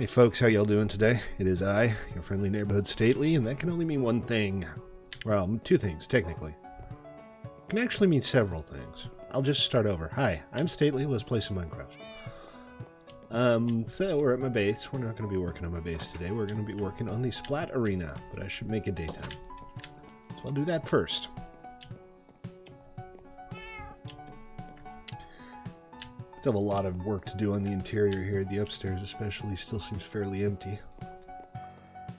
Hey folks, how y'all doing today? It is I, your friendly neighborhood Stately, and that can only mean one thing. Well, two things, technically. It can actually mean several things. I'll just start over. Hi, I'm Stately, let's play some Minecraft. So we're at my base. We're not going to be working on my base today. We're going to be working on the Splat arena, but I should make it daytime. So I'll do that first. Still have a lot of work to do on the interior here. The upstairs especially still seems fairly empty.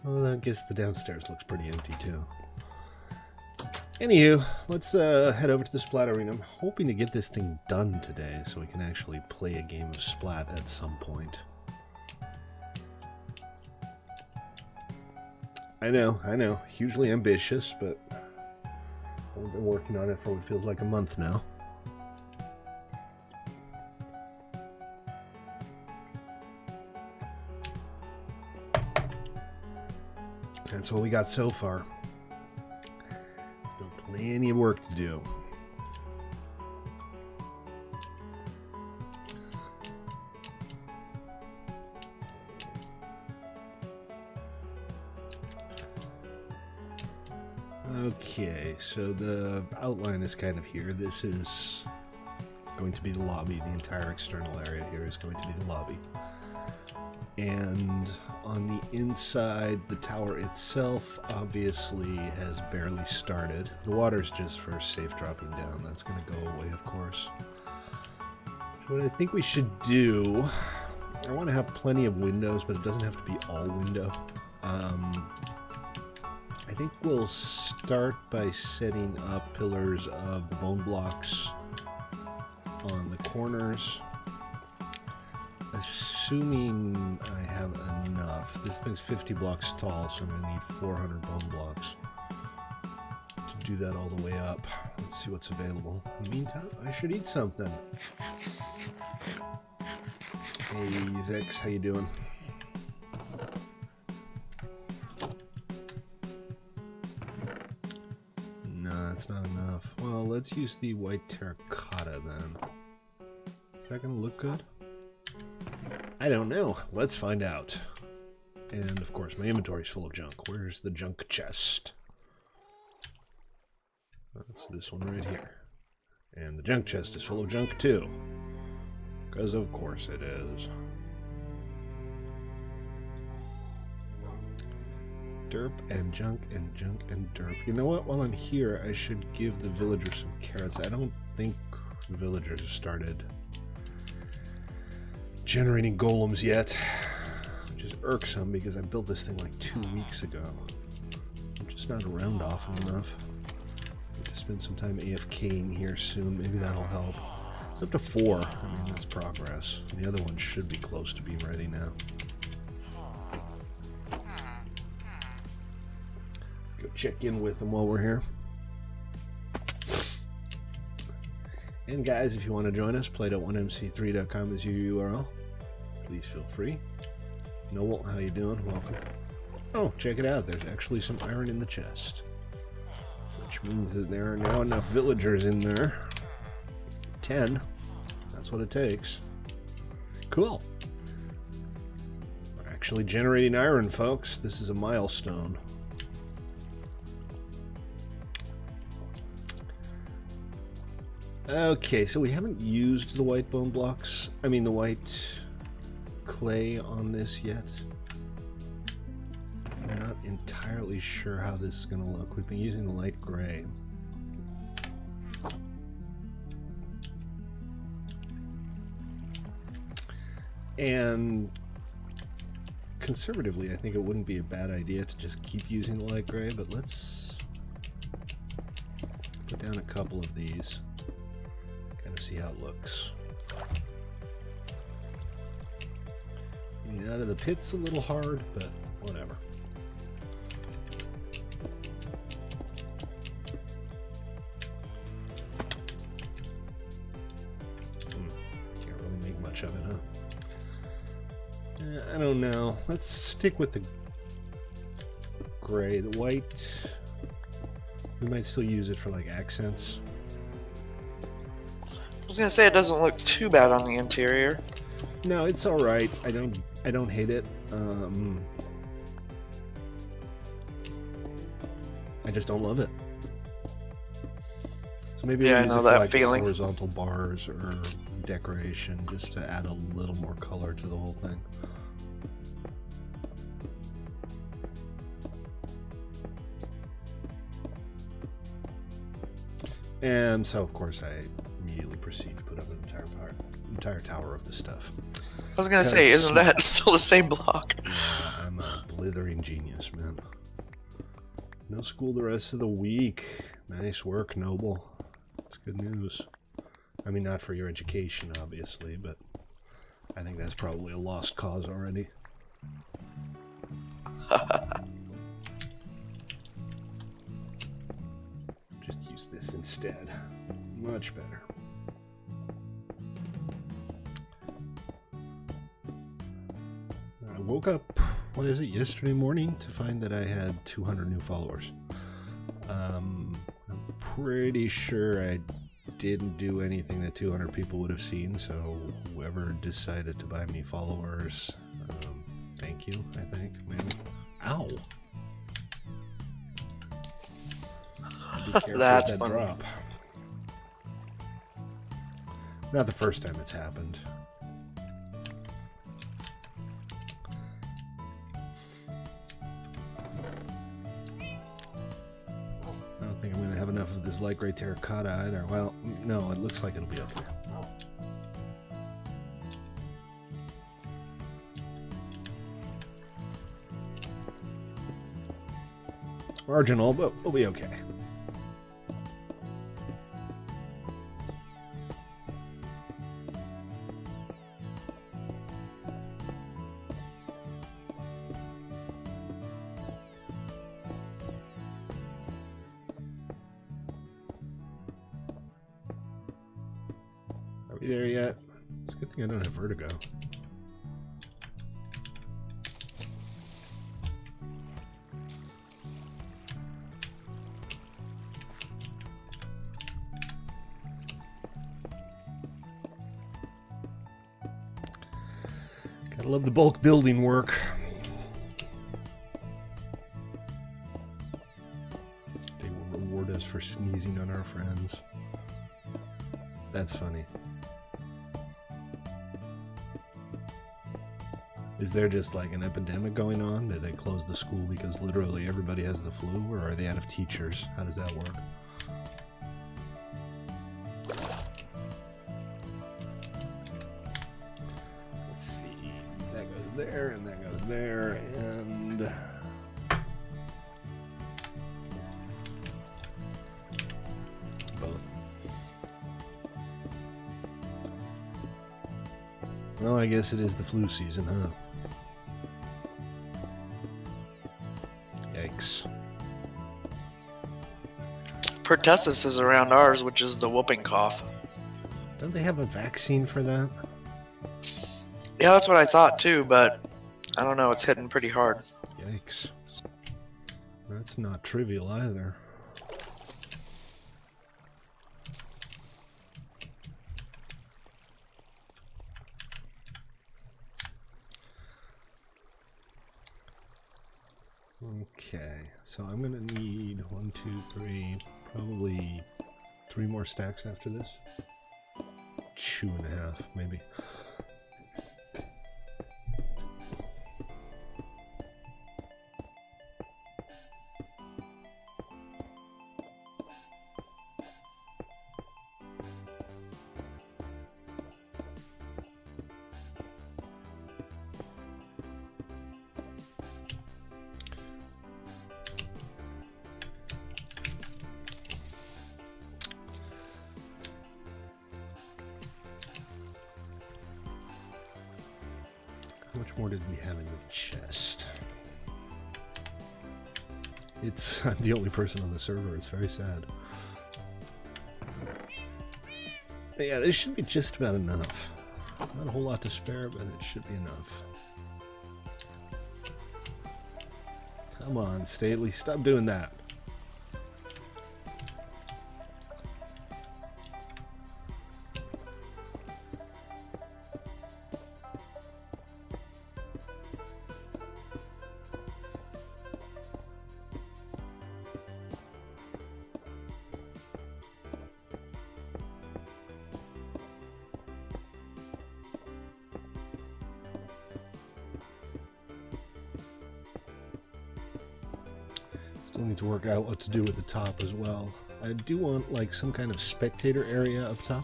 Well, I guess the downstairs looks pretty empty too. Anywho, let's head over to the Splat arena. I'm hoping to get this thing done today so we can actually play a game of Splat at some point. I know, hugely ambitious, but I've been working on it for what feels like a month now. That's what we got so far. Still plenty of work to do. Okay, so the outline is kind of here. This is going to be the lobby. The entire external area here is going to be the lobby. And on the inside, the tower itself obviously has barely started. The water's just for safe dropping down. That's going to go away, of course. So what I think we should do, I want to have plenty of windows, but it doesn't have to be all window. I think we'll start by setting up pillars of the bone blocks on the corners. Assuming I have enough. This thing's 50 blocks tall, so I'm going to need 400 bone blocks to do that all the way up. Let's see what's available. In the meantime, I should eat something. Hey, Zex, how you doing? No, that's not enough. Well, let's use the white terracotta then. Is that going to look good? I don't know. Let's find out. And of course, my inventory's full of junk. Where's the junk chest? That's this one right here. And the junk chest is full of junk too. Because of course it is. Derp and junk and junk and derp. You know what? While I'm here, I should give the villagers some carrots. I don't think the villagers have started generating golems yet, which is irksome because I built this thing like 2 weeks ago. I'm just not around often enough. Need to spend some time AFKing here soon. Maybe that'll help. It's up to 4. I mean, that's progress. The other one should be close to being ready now. Let's go check in with them while we're here. And guys, if you want to join us, play.1mc3.com is your URL. Please feel free. Noel, how you doing? Welcome. Oh, check it out. There's actually some iron in the chest. Which means that there are now enough villagers in there. 10. That's what it takes. Cool. We're actually generating iron, folks. This is a milestone. Okay, so we haven't used the white bone blocks. I mean the white clay on this yet. I'm not entirely sure how this is going to look. We've been using the light gray. And conservatively, I think it wouldn't be a bad idea to just keep using the light gray, but let's put down a couple of these. See how it looks. Getting out of the pit's a little hard, but whatever. Can't really make much of it, huh? I don't know. Let's stick with the gray. The white, we might still use it for like accents. I was gonna say it doesn't look too bad on the interior. No, it's alright. I don't I don't hate it. I just don't love it. So maybe Yeah, I'll I use know it for that like feeling. horizontal bars or decoration, just to add a little more color to the whole thing. And so, of course, I immediately proceed to put up an entire tower of this stuff. I was gonna say, isn't that still the same block? Yeah, I'm a blithering genius, man. No school the rest of the week. Nice work, Noble. That's good news. I mean, not for your education, obviously, but I think that's probably a lost cause already. Just use this instead. Much better. I woke up, what is it, yesterday morning to find that I had 200 new followers. I'm pretty sure I didn't do anything that 200 people would have seen, so whoever decided to buy me followers, thank you, I think, maybe. Ow! That's that funny. drop. Not the first time it's happened. I don't think I'm going to have enough of this light gray terracotta either. Well, no, it looks like it'll be okay. Marginal, but we'll be okay. Are we there yet? It's a good thing I don't have vertigo. Gotta love the bulk building work. They will reward us for sneezing on our friends. That's funny. Is there just like an epidemic going on? Did they close the school because literally everybody has the flu, or are they out of teachers? How does that work? Let's see. That goes there, and that goes there, and... both. Well, I guess it is the flu season, huh? Yikes. Pertussis is around ours, which is the whooping cough. Don't they have a vaccine for that? Yeah, that's what I thought too, but I don't know, it's hitting pretty hard. Yikes. That's not trivial either. Okay, so I'm gonna need 1, 2, 3, probably 3 more stacks after this. 2.5, maybe. How much more did we have in the chest? I'm the only person on the server. It's very sad. But yeah, this should be just about enough. Not a whole lot to spare, but it should be enough. Come on, Stately, stop doing that. Still need to work out what to do with the top as well. I do want like some kind of spectator area up top.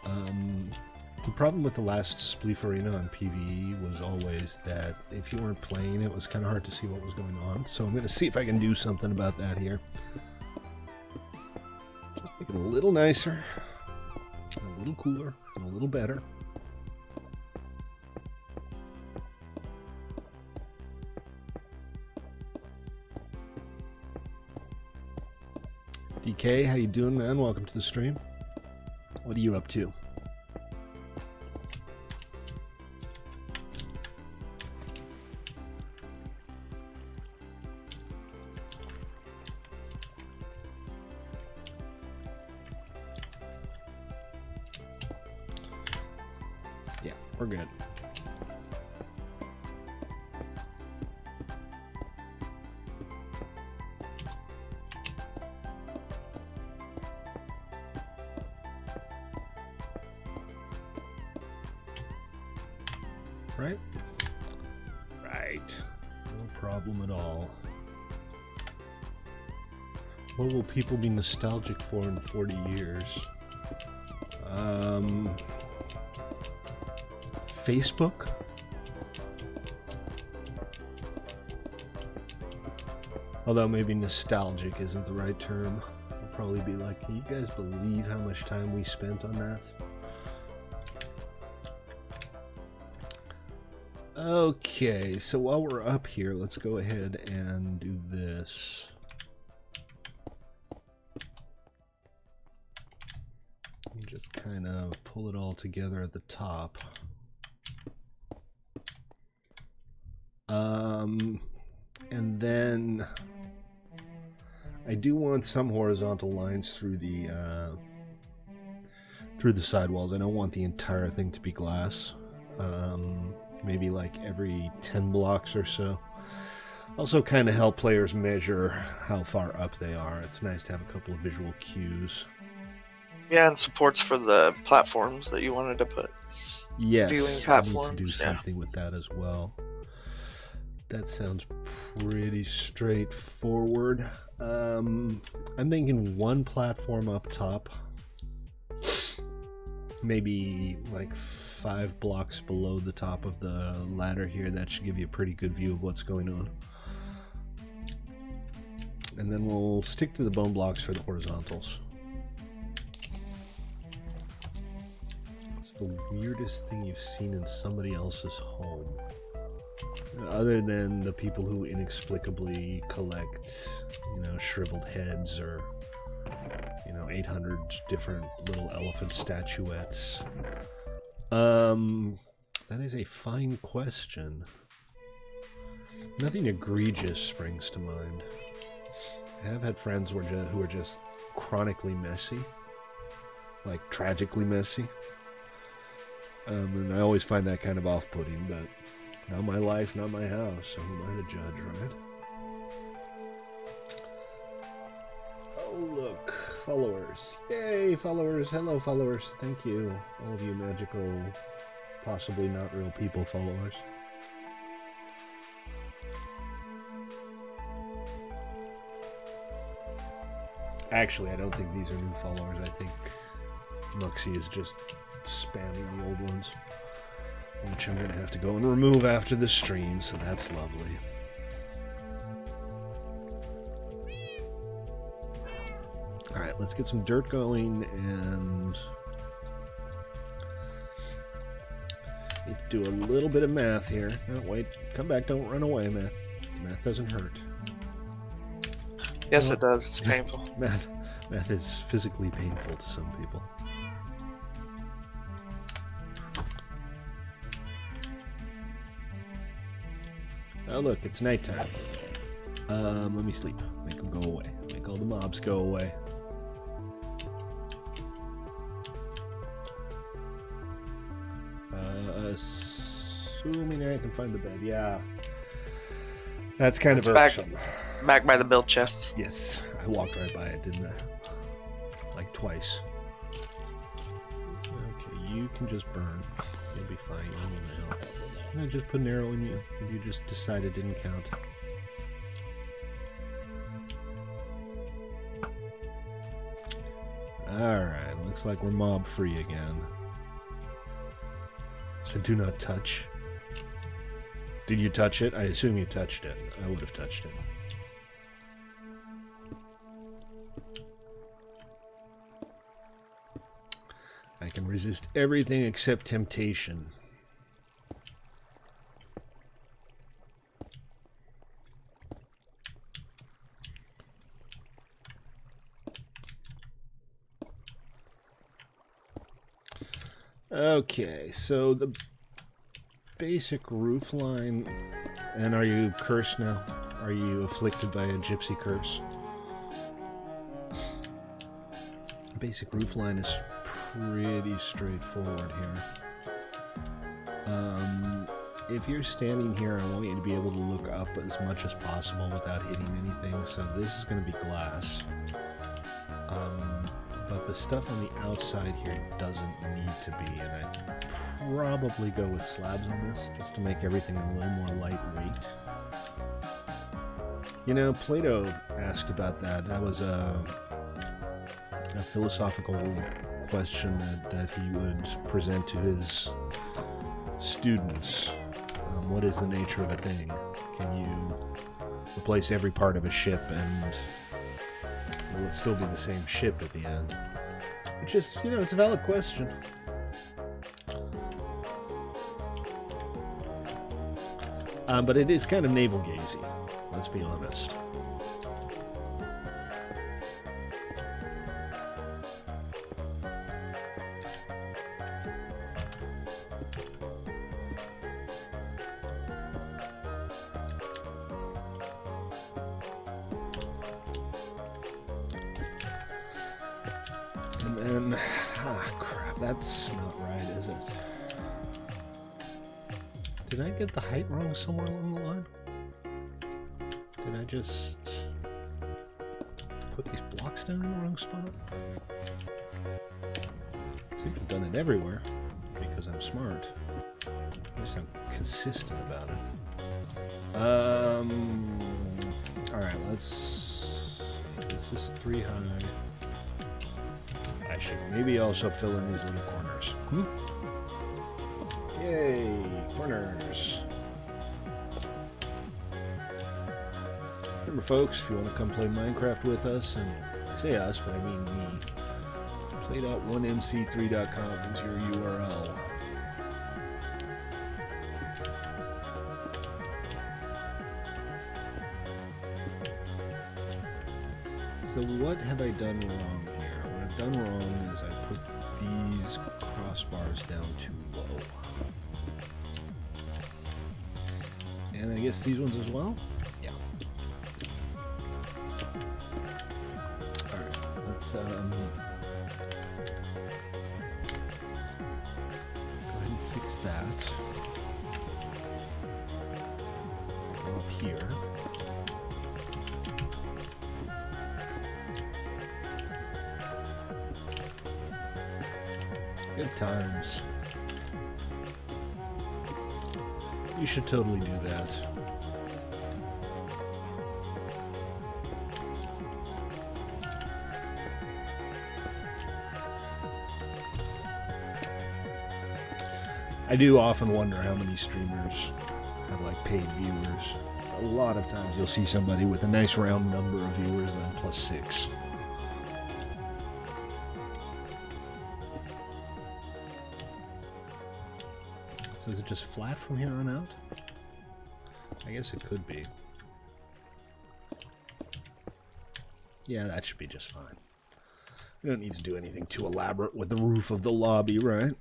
The problem with the last Spleef Arena on PvE was always that if you weren't playing, it was kind of hard to see what was going on. So I'm going to see if I can do something about that here. Just make it a little nicer, a little cooler, and a little better. DK, how you doing, man? Welcome to the stream. What are you up to? Yeah, we're good. Right? Right. No problem at all. What will people be nostalgic for in 40 years? Facebook? Although maybe nostalgic isn't the right term. I'll probably be like, can you guys believe how much time we spent on that? Okay, so while we're up here, let's go ahead and do this. And just kind of pull it all together at the top. And then I do want some horizontal lines through the sidewalls. I don't want the entire thing to be glass. Maybe like every 10 blocks or so. Also kind of help players measure how far up they are. It's nice to have a couple of visual cues. Yeah, and supports for the platforms that you wanted to put. Yes, viewing platforms. I need to do something with that as well. That sounds pretty straightforward. I'm thinking one platform up top. Maybe like 5 blocks below the top of the ladder here. That should give you a pretty good view of what's going on. And then we'll stick to the bone blocks for the horizontals. What's the weirdest thing you've seen in somebody else's home? Other than the people who inexplicably collect, you know, shriveled heads or, you know, 800 different little elephant statuettes. That is a fine question. Nothing egregious springs to mind. I have had friends who are just chronically messy, like tragically messy. And I always find that kind of off-putting, but not my life, not my house, so who am I to judge, right? Oh, look, followers. Yay, followers. Hello, followers. Thank you, all of you magical, possibly not real people followers. Actually, I don't think these are new followers. I think Muxie is just spamming the old ones, which I'm going to have to go and remove after the stream, so that's lovely. Alright, let's get some dirt going, and need to do a little bit of math here. No, wait, come back, don't run away, math. Math doesn't hurt. Yes, it does. It's painful. Math is physically painful to some people. Oh look, it's nighttime. Let me sleep. Make them go away. Make all the mobs go away. Assuming I can find the bed. Yeah. That's kind of irksome. Back by the build chests. Yes, I walked right by it, didn't I? Like twice. Okay, you can just burn. You'll be fine. I just put an arrow in you if you just decide it didn't count. Alright, looks like we're mob free again. So do not touch. Did you touch it? I assume you touched it. I would have touched it. I can resist everything except temptation. Okay, so the basic roof line. And are you cursed now? Are you afflicted by a gypsy curse? Basic roof line is pretty straightforward here. If you're standing here, I want you to be able to look up as much as possible without hitting anything. So this is going to be glass. But the stuff on the outside here doesn't need to be, and I'd probably go with slabs on this, just to make everything a little more lightweight. You know, Plato asked about that. That was a philosophical question that he would present to his students. What is the nature of a thing? Can you replace every part of a ship and will it still be the same ship at the end? Which is, you know, it's a valid question. But it is kind of navel-gazing, let's be honest. And then, crap, that's not right, is it? Did I get the height wrong somewhere along the line? Did I just put these blocks down in the wrong spot? I seem to have done it everywhere because I'm smart. I just am consistent about it. Alright, let's... This is 3 high. I should maybe also fill in these little corners. Yay! Corners! Remember, folks, if you want to come play Minecraft with us, and I say us, but I mean me, play.1mc3.com is your URL. So what have I done wrong here? What I've done wrong is I put these crossbars down too low. And I guess these ones as well? Yeah. Alright, let's go ahead and fix that. Go up here. Good times. You should totally do that. I do often wonder how many streamers have like paid viewers. A lot of times you'll see somebody with a nice round number of viewers and then +6. So is it just flat from here on out? I guess it could be. Yeah, that should be just fine. We don't need to do anything too elaborate with the roof of the lobby, right?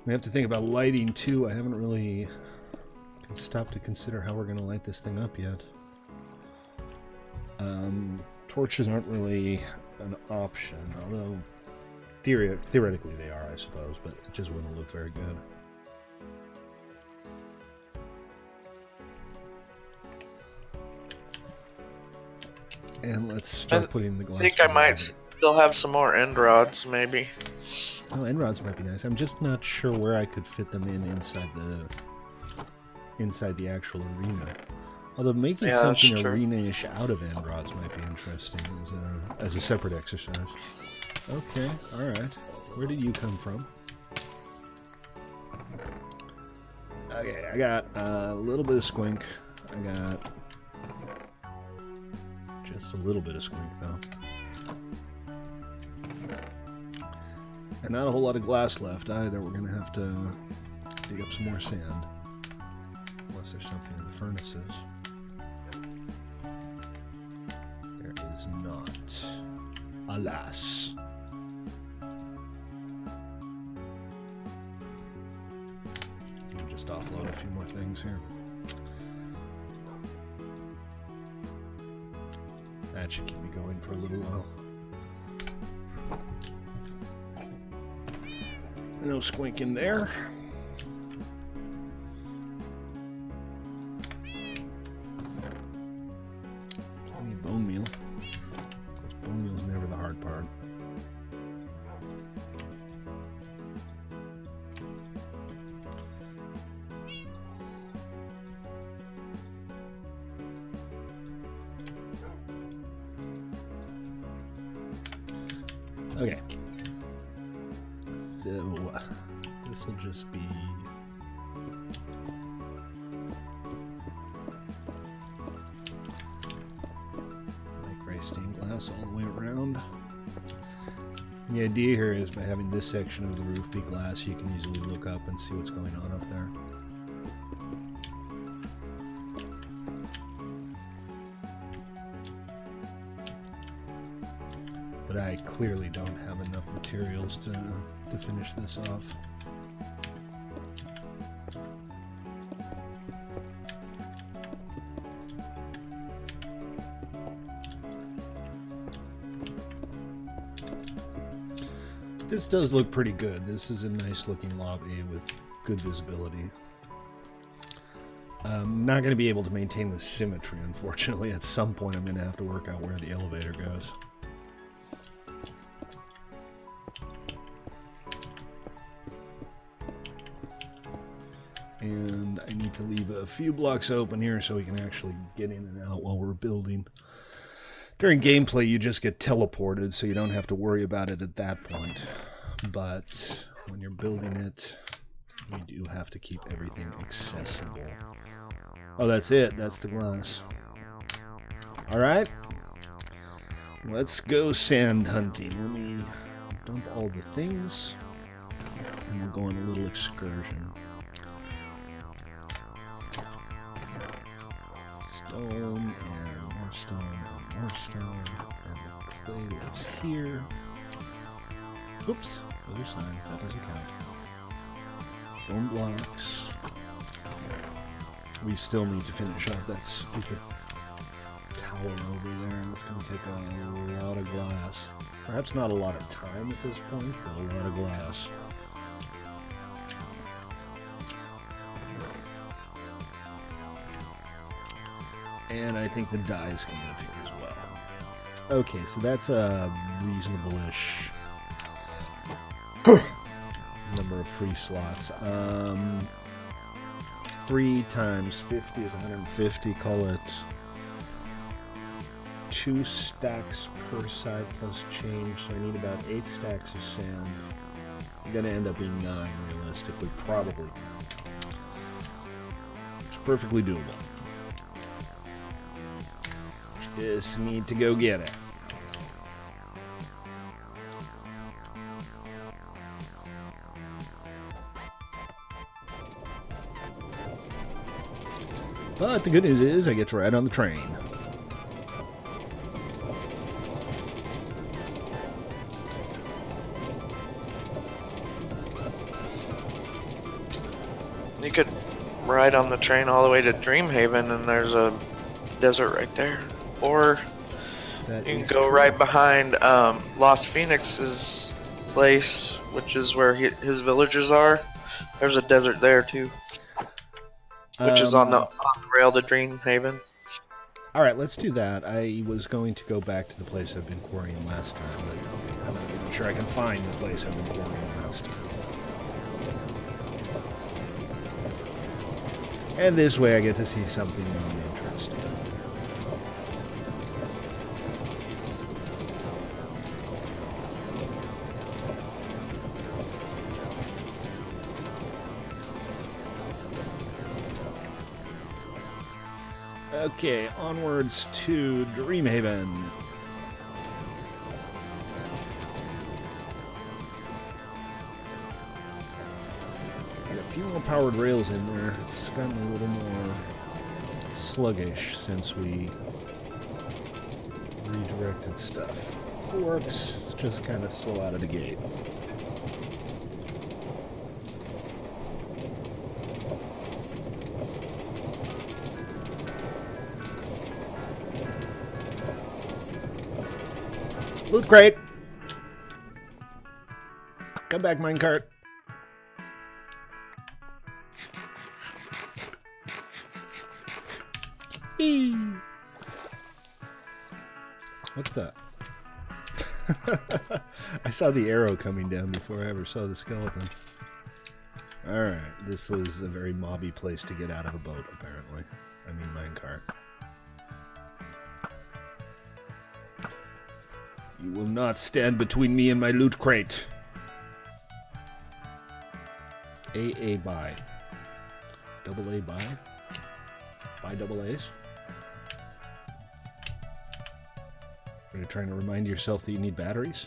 We have to think about lighting too. I haven't really stopped to consider how we're going to light this thing up yet. Torches aren't really an option, although theoretically they are, I suppose, but it just wouldn't look very good. And let's start putting the glass. I think I might still have some more end rods, maybe. Oh, end rods might be nice. I'm just not sure where I could fit them in inside the actual arena. Although making something arena-ish out of end rods might be interesting as a separate exercise. Okay, all right. Where did you come from? Okay, I got a little bit of squink. I got just a little bit of squink, though. And not a whole lot of glass left either. We're going to have to dig up some more sand. Unless there's something in the furnaces. There is not. Alas. Let me just offload a few more things here. That should keep me going for a little while. No squink in there. Plenty of bone meal. Of course, bone meal is never the hard part. Okay. So, this will just be like gray stained glass all the way around. The idea here is by having this section of the roof be glass, you can easily look up and see what's going on up there. But I clearly don't have enough materials to finish this off. This does look pretty good. This is a nice looking lobby with good visibility. I'm not going to be able to maintain the symmetry, unfortunately. At some point I'm going to have to work out where the elevator goes. And I need to leave a few blocks open here so we can actually get in and out while we're building. During gameplay, you just get teleported, so you don't have to worry about it at that point. But when you're building it, you do have to keep everything accessible. Oh, that's it. That's the glass. Alright. Let's go sand hunting. Let me dump all the things. And we'll go on a little excursion. Stone and more stone and more stone, and the clay is here. Oops, those are signs, that doesn't count. Bone blocks. We still need to finish off that stupid tower over there, and it's going to take a lot of glass. Perhaps not a lot of time at this point, but a lot of glass. And I think the dye's going to live here as well. Okay, so that's a reasonable-ish number of free slots. 3 times 50 is 150. Call it 2 stacks per side plus change. So I need about 8 stacks of sand. I'm going to end up being 9 realistically, probably. It's perfectly doable. Just need to go get it. But the good news is I get to ride on the train. You could ride on the train all the way to Dreamhaven and there's a desert right there. Or you can go right behind Lost Phoenix's place, which is where his villagers are. There's a desert there too, which is on the rail to Dreamhaven. Alright, let's do that. I was going to go back to the place I've been quarrying last time, but I'm not even sure I can find the place I've been quarrying last time. And this way I get to see something really interesting. Okay, onwards to Dreamhaven. Got a few more powered rails in there. It's gotten a little more sluggish since we redirected stuff. It still works, it's just kind of slow out of the gate. Loot crate! Come back, minecart. Eee. What's that? I saw the arrow coming down before I ever saw the skeleton. Alright, this was a very mobby place to get out of a boat, apparently. I mean, minecart. You will not stand between me and my loot crate. AA buy. Double A buy? Buy double A's? Are you trying to remind yourself that you need batteries?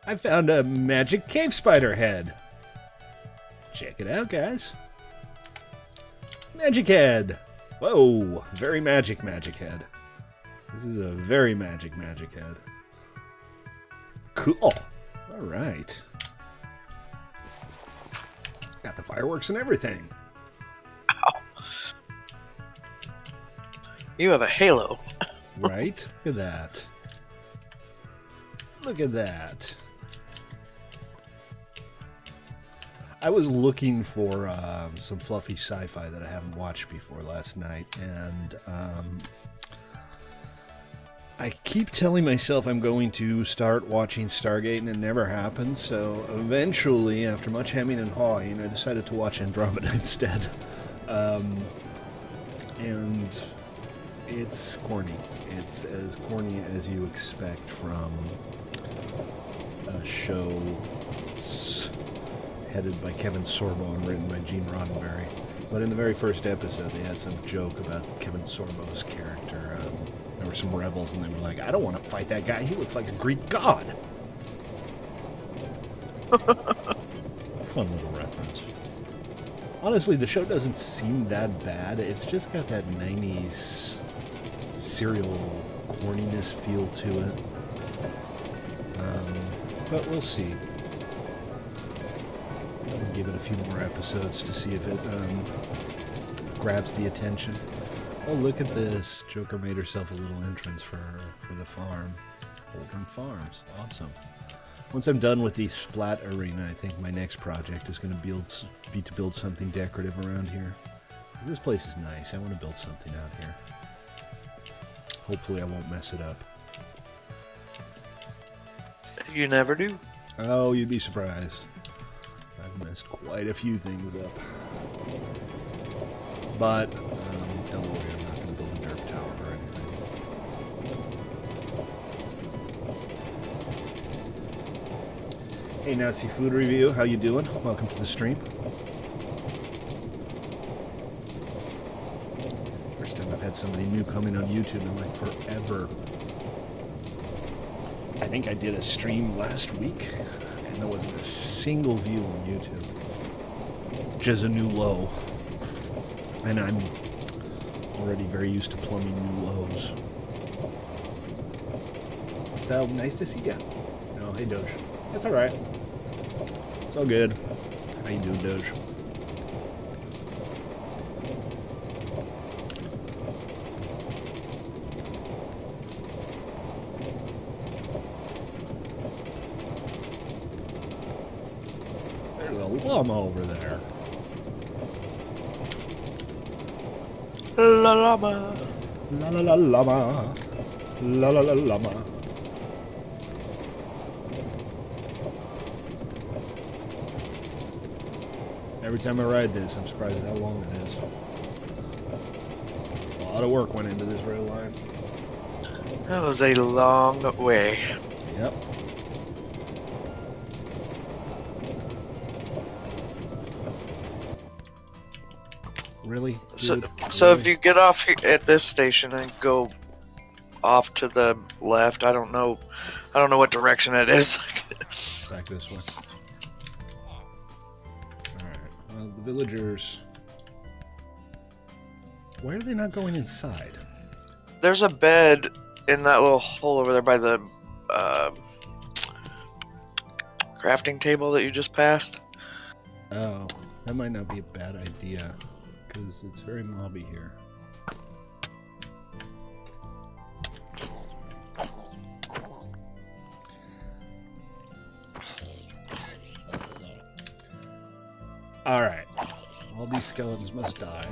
I found a magic cave spider head. Check it out, guys. Magic head. Whoa, very magic head. This is a very magic head. Cool. All right. Got the fireworks and everything. Ow. You have a halo. Right? Look at that. Look at that. I was looking for some fluffy sci-fi that I haven't watched before last night, and I keep telling myself I'm going to start watching Stargate, and it never happens, so eventually, after much hemming and hawing, I decided to watch Andromeda instead. And it's corny. It's as corny as you expect from a show headed by Kevin Sorbo and written by Gene Roddenberry. But in the very first episode, they had some joke about Kevin Sorbo's character. There were some rebels, and they were like, I don't want to fight that guy. He looks like a Greek god. Fun little reference. Honestly, the show doesn't seem that bad. It's just got that 90s serial corniness feel to it. But we'll see. I'll give it a few more episodes to see if it grabs the attention. Oh, look at this. Joker made herself a little entrance for the farm. Holden Farms. Awesome. Once I'm done with the Splat arena, I think my next project is going to be to build something decorative around here. This place is nice. I want to build something out here. Hopefully I won't mess it up. You never do. Oh, you'd be surprised. I've messed quite a few things up. But, don't worry, I'm not going to build a derp tower or anything. Hey, Nazi Food Review, how you doing? Welcome to the stream. First time I've had somebody new coming on YouTube in like forever. I think I did a stream last week, and there wasn't a single view on YouTube. Which is a new low. And I'm already very used to plumbing new lows. So, nice to see ya. Oh, hey, Doge. That's alright. It's all good. How you doing, Doge? There's a llama over there. La llama. La la la llama. La la la llama. Every time I ride this, I'm surprised at how long it is. A lot of work went into this rail line. That was a long way. Yep. Really? So, Dude? so Really? if you get off at this station and go off to the left, I don't know what direction it is. Back this way. Alright. Well, the villagers... Why are they not going inside? There's a bed in that little hole over there by the crafting table that you just passed. Oh, that might not be a bad idea, because it's very mobby here. Alright. All these skeletons must die.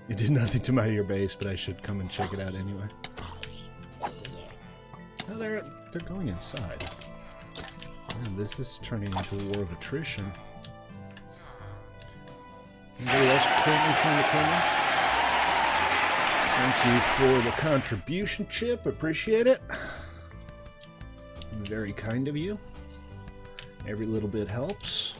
It did nothing to my your base, but I should come and check it out anyway. Oh, they're going inside. Man, this is turning into a war of attrition. Anybody else currently trying to kill me? Thank you for the contribution, Chip. Appreciate it. Very kind of you. Every little bit helps.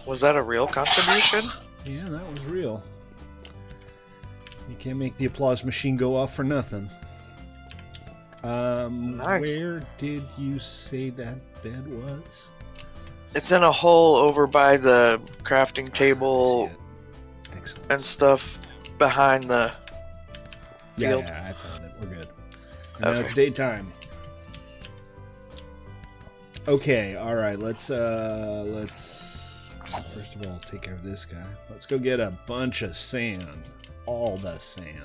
Was that a real contribution? Yeah, that was real. You can't make the applause machine go off for nothing. Nice. Where did you say that bed was? It's in a hole over by the crafting table Excellent. and stuff behind the field. Yeah, I found it. We're good. And now it's daytime. Okay, alright, let's first of all take care of this guy. Let's go get a bunch of sand. All the sand.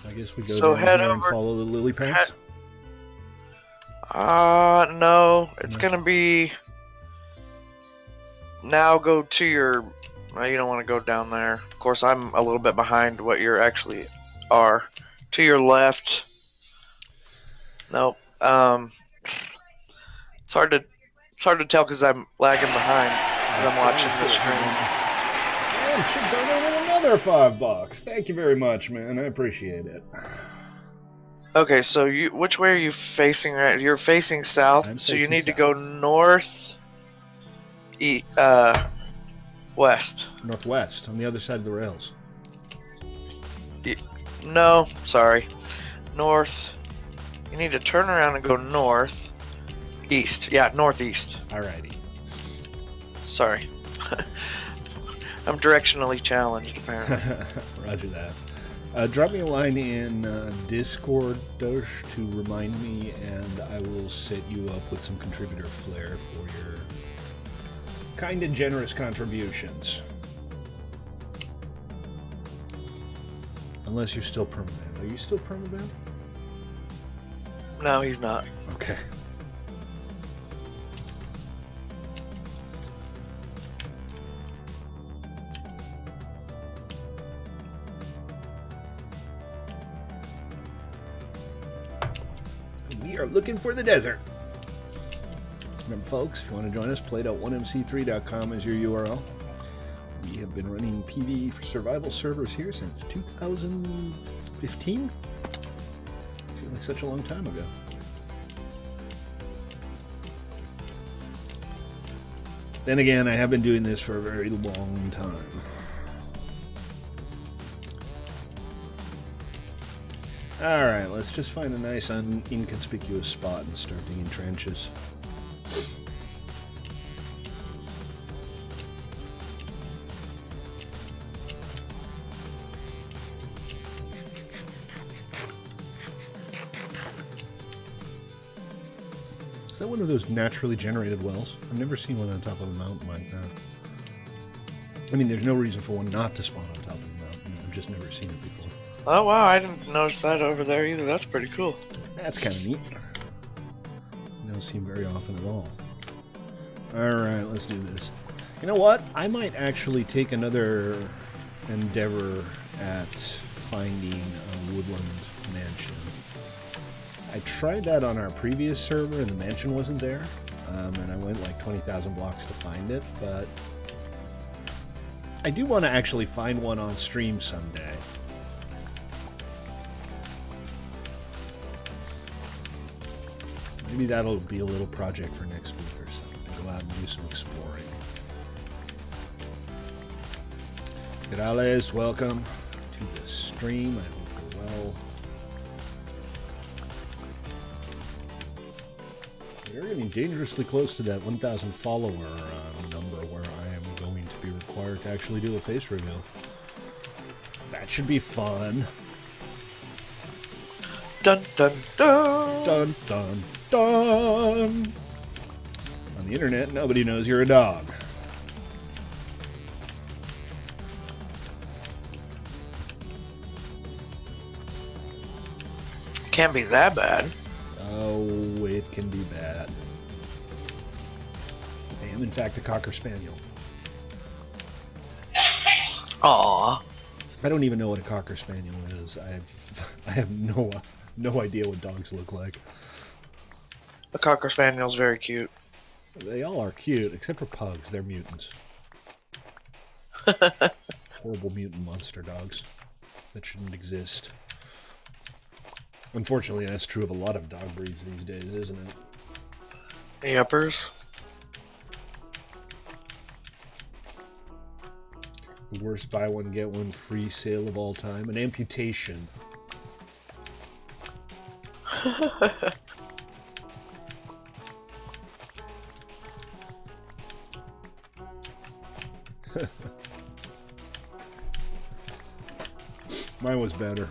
I guess we go down head here and over, follow the lily pads. No. It's gonna be... Now go to your... Well, you don't want to go down there. Of course, I'm a little bit behind what you actually are. To your left. Nope. It's hard to tell because I'm lagging behind as I'm watching the stream. And Chip donated another $5. Thank you very much, man. I appreciate it. Okay, so which way are you facing? Right, you're facing south, so you need to go north, west. Northwest, on the other side of the rails. No, sorry, north. You need to turn around and go north, east. Yeah, northeast. Alrighty. Sorry. I'm directionally challenged, apparently. Roger that. Drop me a line in Discord, Dosh, to remind me, and I will set you up with some contributor flair for your kind and generous contributions. Unless you're still permanent. Are you still permanent? No, he's not. Okay. We are looking for the desert. Remember, folks, if you want to join us, play.1mc3.com is your URL. We have been running PvE for survival servers here since 2015. It seems like such a long time ago. Then again, I have been doing this for a very long time. Alright, let's just find a nice inconspicuous spot and start digging trenches. Is that one of those naturally generated wells? I've never seen one on top of a mountain like that. I mean, there's no reason for one not to spawn on top of a mountain. I've just never seen it before. Oh wow, I didn't notice that over there either. That's pretty cool. That's kind of neat. No don't see him very often at all. Alright, let's do this. You know what? I might actually take another endeavor at finding a woodland mansion. I tried that on our previous server and the mansion wasn't there. And I went like 20,000 blocks to find it, but I do want to actually find one on stream someday. Maybe that'll be a little project for next week or something. Go out and do some exploring. Girales, welcome to the stream. I hope you're well. We're getting dangerously close to that 1,000 follower number where I am going to be required to actually do a face reveal. That should be fun. Dun dun dun! Dun dun dun! On the internet, nobody knows you're a dog. Can't be that bad. Oh, it can be bad. I am, in fact, a Cocker Spaniel. Aww. I don't even know what a Cocker Spaniel is. I have no idea what dogs look like. The Cocker Spaniel's very cute. They all are cute, except for pugs. They're mutants. Horrible mutant monster dogs that shouldn't exist. Unfortunately, that's true of a lot of dog breeds these days, isn't it? The uppers. The worst buy one, get one free sale of all time. An amputation. Mine was better.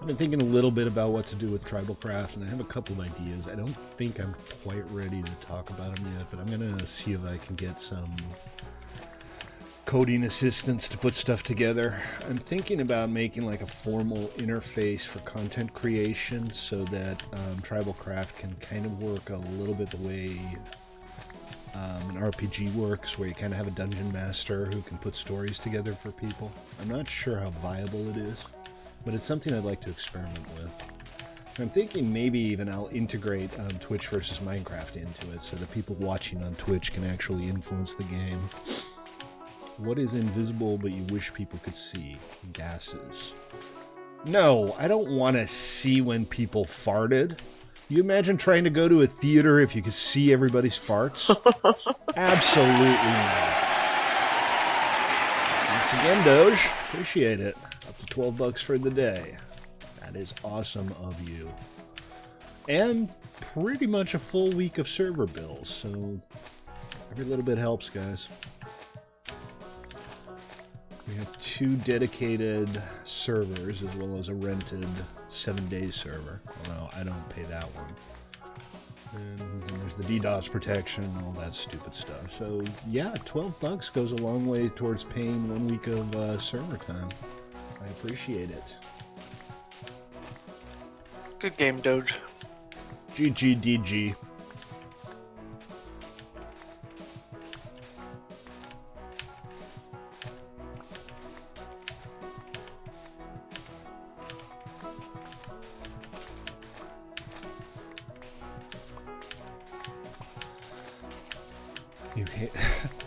I've been thinking a little bit about what to do with Tribal Craft, and I have a couple of ideas. I don't think I'm quite ready to talk about them yet, but I'm going to see if I can get some coding assistants to put stuff together. I'm thinking about making like a formal interface for content creation so that Tribal Craft can kind of work a little bit the way an RPG works, where you kind of have a dungeon master who can put stories together for people. I'm not sure how viable it is, but it's something I'd like to experiment with. I'm thinking maybe even I'll integrate Twitch versus Minecraft into it so that people watching on Twitch can actually influence the game. What is invisible but you wish people could see? Gases. No, I don't want to see when people farted. You imagine trying to go to a theater if you could see everybody's farts? Absolutely not. Thanks again, Doge. Appreciate it. Up to 12 bucks for the day. That is awesome of you. And pretty much a full week of server bills, so every little bit helps, guys. We have 2 dedicated servers as well as a rented 7-day server. Although I don't pay that one. And then there's the DDoS protection and all that stupid stuff. So yeah, 12 bucks goes a long way towards paying 1 week of server time. I appreciate it. Good game, Doge. GGDG.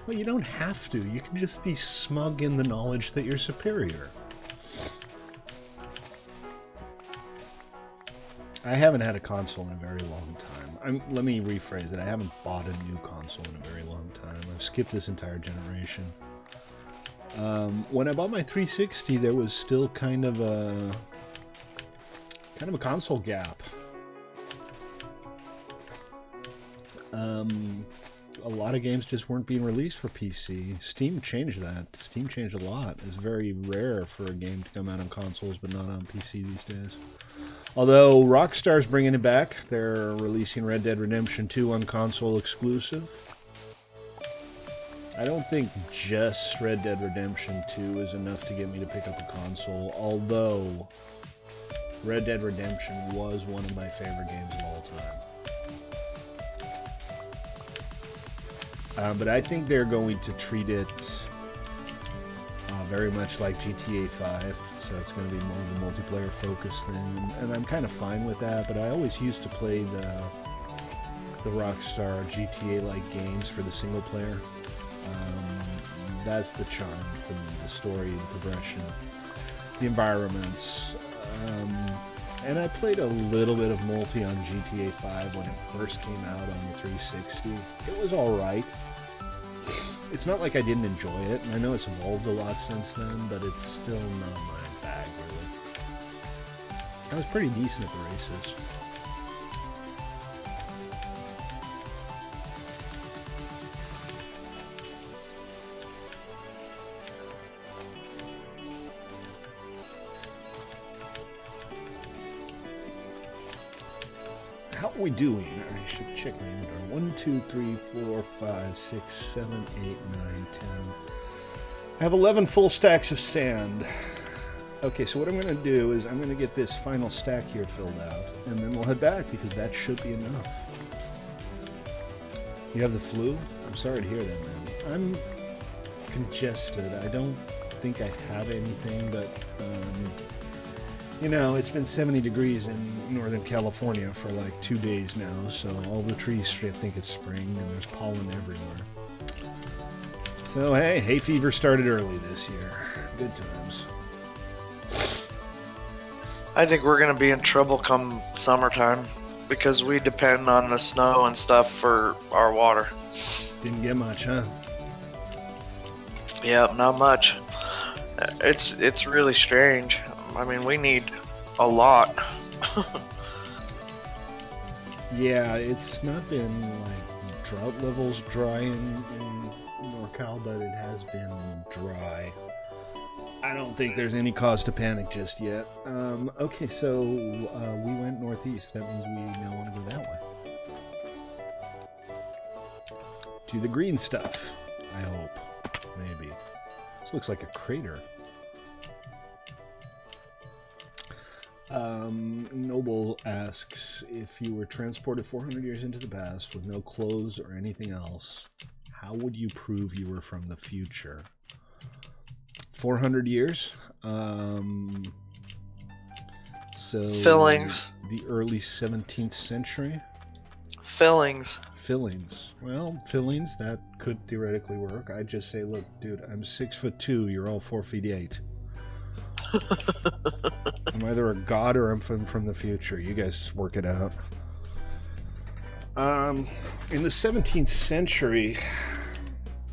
Well, you don't have to. You can just be smug in the knowledge that you're superior. I haven't had a console in a very long time. Let me rephrase it. I haven't bought a new console in a very long time. I've skipped this entire generation. When I bought my 360, there was still kind of a console gap. A lot of games just weren't being released for PC. Steam changed that. Steam changed a lot. It's very rare for a game to come out on consoles but not on PC these days. Although Rockstar's bringing it back. They're releasing Red Dead Redemption 2 on console exclusive. I don't think just Red Dead Redemption 2 is enough to get me to pick up a console, although Red Dead Redemption was one of my favorite games of all time. But I think they're going to treat it very much like GTA 5, so it's going to be more of a multiplayer focused thing, and I'm kind of fine with that, but I always used to play the Rockstar GTA-like games for the single player. That's the charm for me, the story, the progression, the environments. And I played a little bit of multi on GTA 5 when it first came out on the 360. It was alright. It's not like I didn't enjoy it, and I know it's evolved a lot since then, but it's still not my bag, really. I was pretty decent at the races. How are we doing? I should check my order. 1, 2, 3, 4, 5, 6, 7, 8, 9, 10. I have 11 full stacks of sand. Okay, so what I'm going to do is I'm going to get this final stack here filled out, and then we'll head back because that should be enough. You have the flu? I'm sorry to hear that, man. I'm congested. I don't think I have anything, but you know, it's been 70 degrees in Northern California for like 2 days now, so all the trees think it's spring, and there's pollen everywhere. So hey, hay fever started early this year. Good times. I think we're going to be in trouble come summertime because we depend on the snow and stuff for our water. Didn't get much, huh? Yeah, not much. It's really strange. I mean, we need a lot. Yeah, it's not been like drought levels dry in NorCal, but it has been dry. I don't think there's any cause to panic just yet. Okay, so we went northeast. That means we now want to go that way. To the green stuff, I hope. Maybe. This looks like a crater. Noble asks, if you were transported 400 years into the past with no clothes or anything else, how would you prove you were from the future? 400 years? So Fillings. The early 17th century? Fillings. Fillings. Well, fillings, that could theoretically work. I'd just say, look, dude, I'm 6'2", you're all 4 feet 8. I'm either a god or I'm from the future. You guys just work it out. In the 17th century,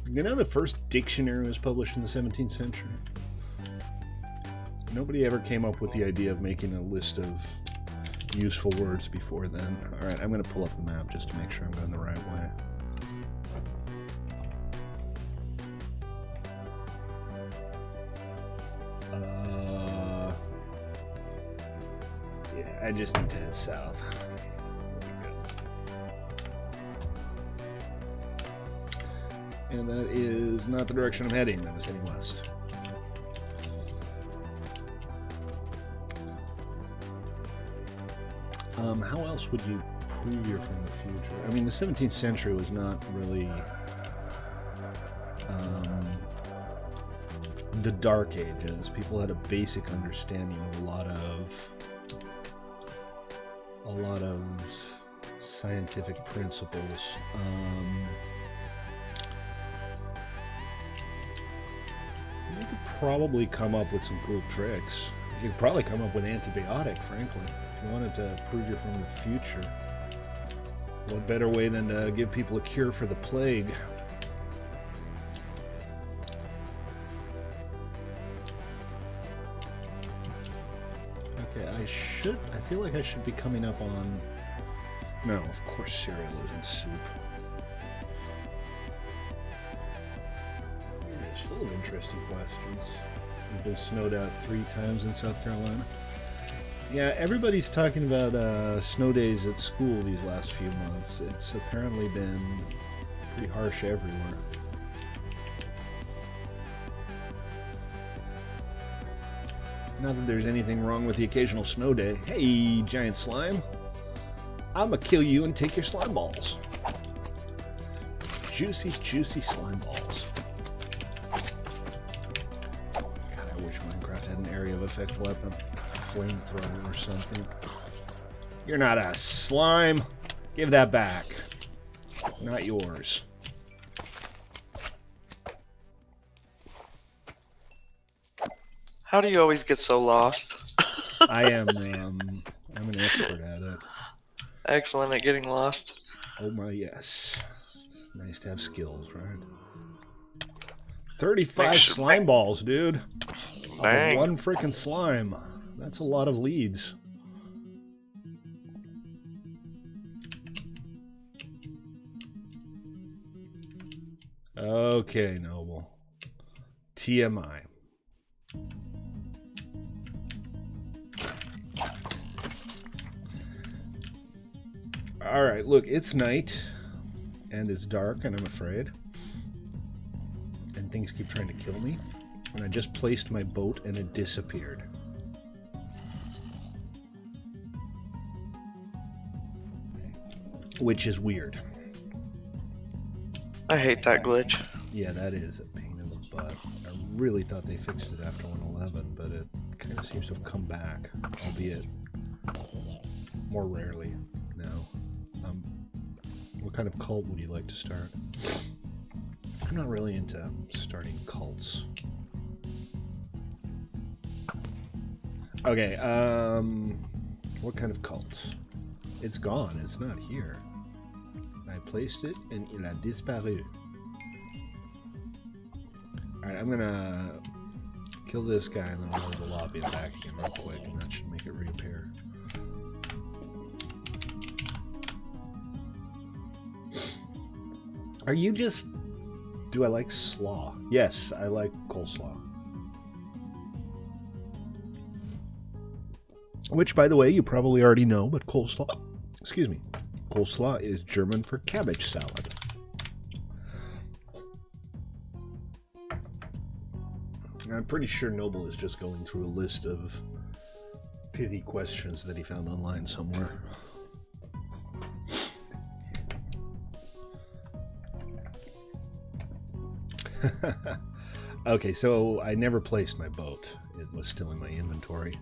you know the first dictionary was published in the 17th century? Nobody ever came up with the idea of making a list of useful words before then. Alright, I'm going to pull up the map just to make sure I'm going the right way. Yeah, I just need to head south. And that is not the direction I'm heading. That was heading west. How else would you prove you're from the future? I mean, the 17th century was not really the Dark Ages. People had a basic understanding of a lot of scientific principles. You could probably come up with some cool tricks. You could probably come up with antibiotic, frankly, if you wanted to prove you're from the future. What better way than to give people a cure for the plague? Okay, I feel like I should be coming up on... No, of course cereal isn't soup. It's full of interesting questions. We've been snowed out 3 times in South Carolina. Yeah, everybody's talking about snow days at school these last few months. It's apparently been pretty harsh everywhere. Not that there's anything wrong with the occasional snow day. Hey, giant slime. I'ma kill you and take your slime balls. Juicy, juicy slime balls. God, I wish Minecraft had an area of effect weapon. Flamethrower or something. You're not a slime. Give that back. Not yours. How do you always get so lost? I am, I'm an expert at it. Excellent at getting lost. Oh my, yes. It's nice to have skills, right? 35 slime balls, dude. Dang. One freaking slime. That's a lot of leads. Okay, Noble. TMI. Alright, look, it's night, and it's dark, and I'm afraid. And things keep trying to kill me. And I just placed my boat, and it disappeared. Which is weird. I hate that glitch. Yeah, that is a pain in the butt. I really thought they fixed it after 1.11, but it kind of seems to have come back, albeit more rarely now. What kind of cult would you like to start? I'm not really into starting cults. Okay, what kind of cult? It's gone, it's not here. I placed it and il a disparu. Alright, I'm gonna kill this guy and then I'll go to the lobby and back again real quick, and that should make it reappear. Are you just... Do I like slaw? Yes, I like coleslaw. Which, by the way, you probably already know, but coleslaw... Excuse me. Coleslaw is German for cabbage salad. I'm pretty sure Noble is just going through a list of pithy questions that he found online somewhere. Okay, so I never placed my boat. It was still in my inventory.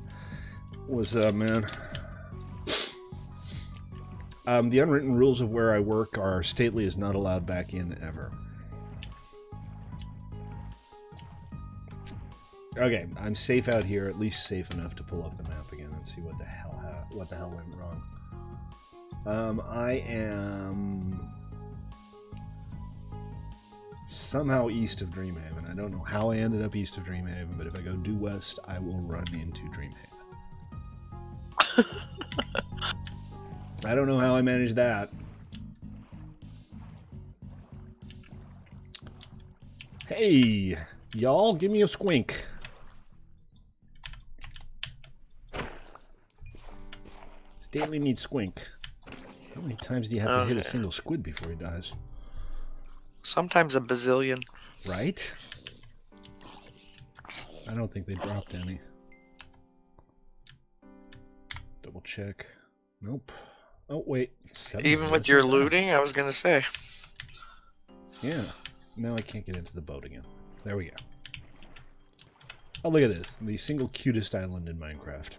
What's up, man? The unwritten rules of where I work are Stately is not allowed back in ever. Okay, I'm safe out here, at least safe enough to pull up the map again and see what the hell went wrong. I am somehow east of Dreamhaven. I don't know how I ended up east of Dreamhaven, but if I go due west, I will run into Dreamhaven. I don't know how I managed that. Hey, y'all, give me a squink. Stanley needs squink. How many times do you have to hit a single squid before he dies? Sometimes a bazillion. Right? I don't think they dropped any. Double check. Nope. Oh, wait. Even with your looting, I was going to say. Yeah. Now I can't get into the boat again. There we go. Oh, look at this. The single cutest island in Minecraft.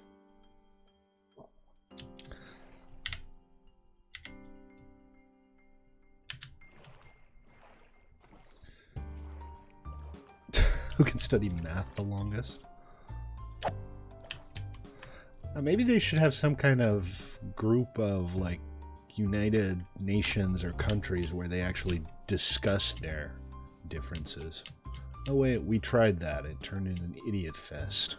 Who can study math the longest? Maybe they should have some kind of group of, like, United Nations or countries where they actually discuss their differences. Oh wait, we tried that. It turned into an idiot fest.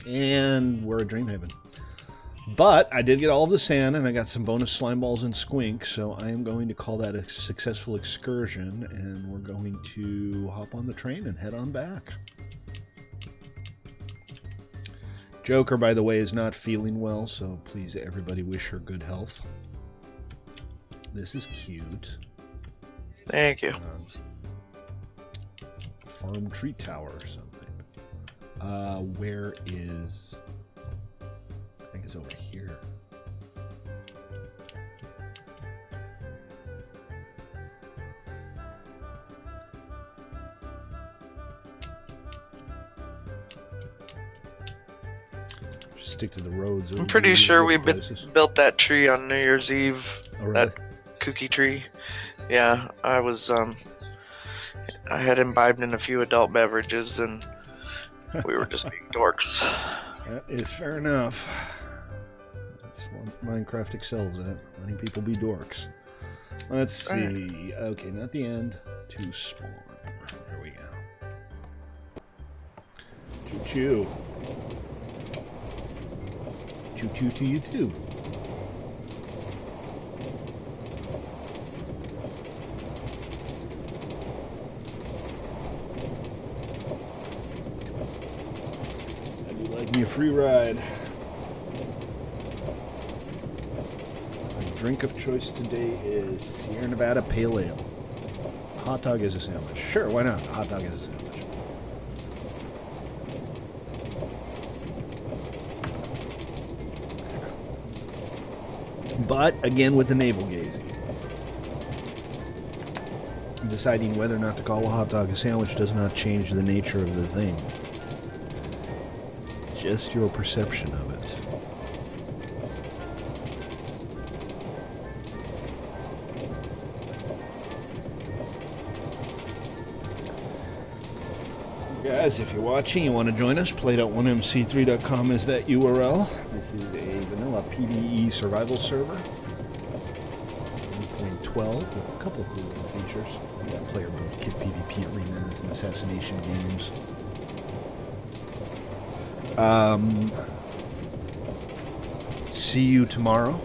And we're at Dreamhaven. But I did get all of the sand, and I got some bonus slime balls and squink, so I am going to call that a successful excursion, and we're going to hop on the train and head on back. Joker, by the way, is not feeling well, so please, everybody, wish her good health. This is cute. Thank you. Farm tree tower or something. Where is... I think it's over here. Just stick to the roads. I'm pretty sure we built that tree on New Year's Eve. Oh, really? That cookie tree. Yeah, I was, I had imbibed in a few adult beverages and we were just being dorks. That is fair enough. That's what Minecraft excels at, letting people be dorks. Let's see. Okay, not the end. To spawn. There we go. Choo-choo. Choo-choo to you too. Me a free ride. My drink of choice today is Sierra Nevada Pale Ale. A hot dog is a sandwich. Sure, why not? A hot dog is a sandwich. But again, with the navel gazing, deciding whether or not to call a hot dog a sandwich does not change the nature of the thing. Just your perception of it. Guys, if you're watching, you want to join us, play.1mc3.com is that URL. This is a vanilla PvE survival server. 1.12 with a couple of cool little features. We got player mode, kit PvP arenas, and assassination games. See you tomorrow.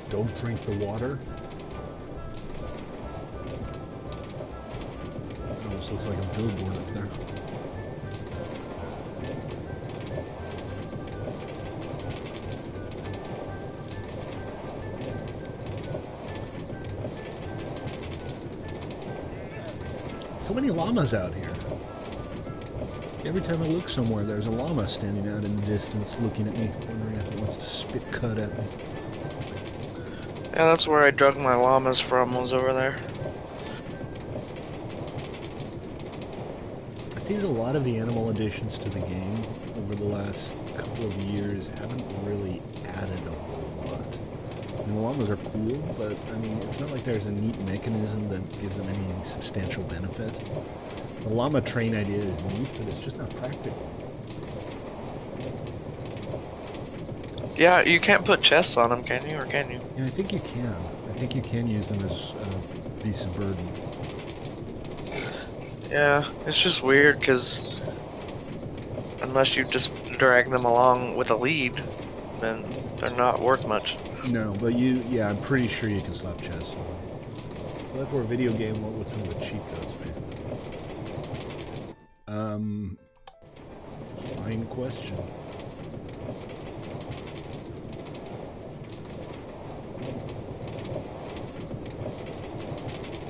Don't drink the water. Almost looks like a billboard up there. So many llamas out here. Every time I look somewhere, there's a llama standing out in the distance looking at me, wondering if it wants to spit cut at me. Yeah, that's where I drug my llamas from, was over there. It seems a lot of the animal additions to the game over the last couple of years haven't really added a whole lot. I mean, the llamas are cool, but I mean, it's not like there's a neat mechanism that gives them any substantial benefit. The llama train idea is neat, but it's just not practical. Yeah, you can't put chests on them, can you? Or can you? Yeah, I think you can. I think you can use them as beasts of burden. Yeah, it's just weird because unless you just drag them along with a lead, then they're not worth much. No, but yeah, I'm pretty sure you can slap chests on them. So if for a video game, what would some of the cheat codes be? It's a fine question.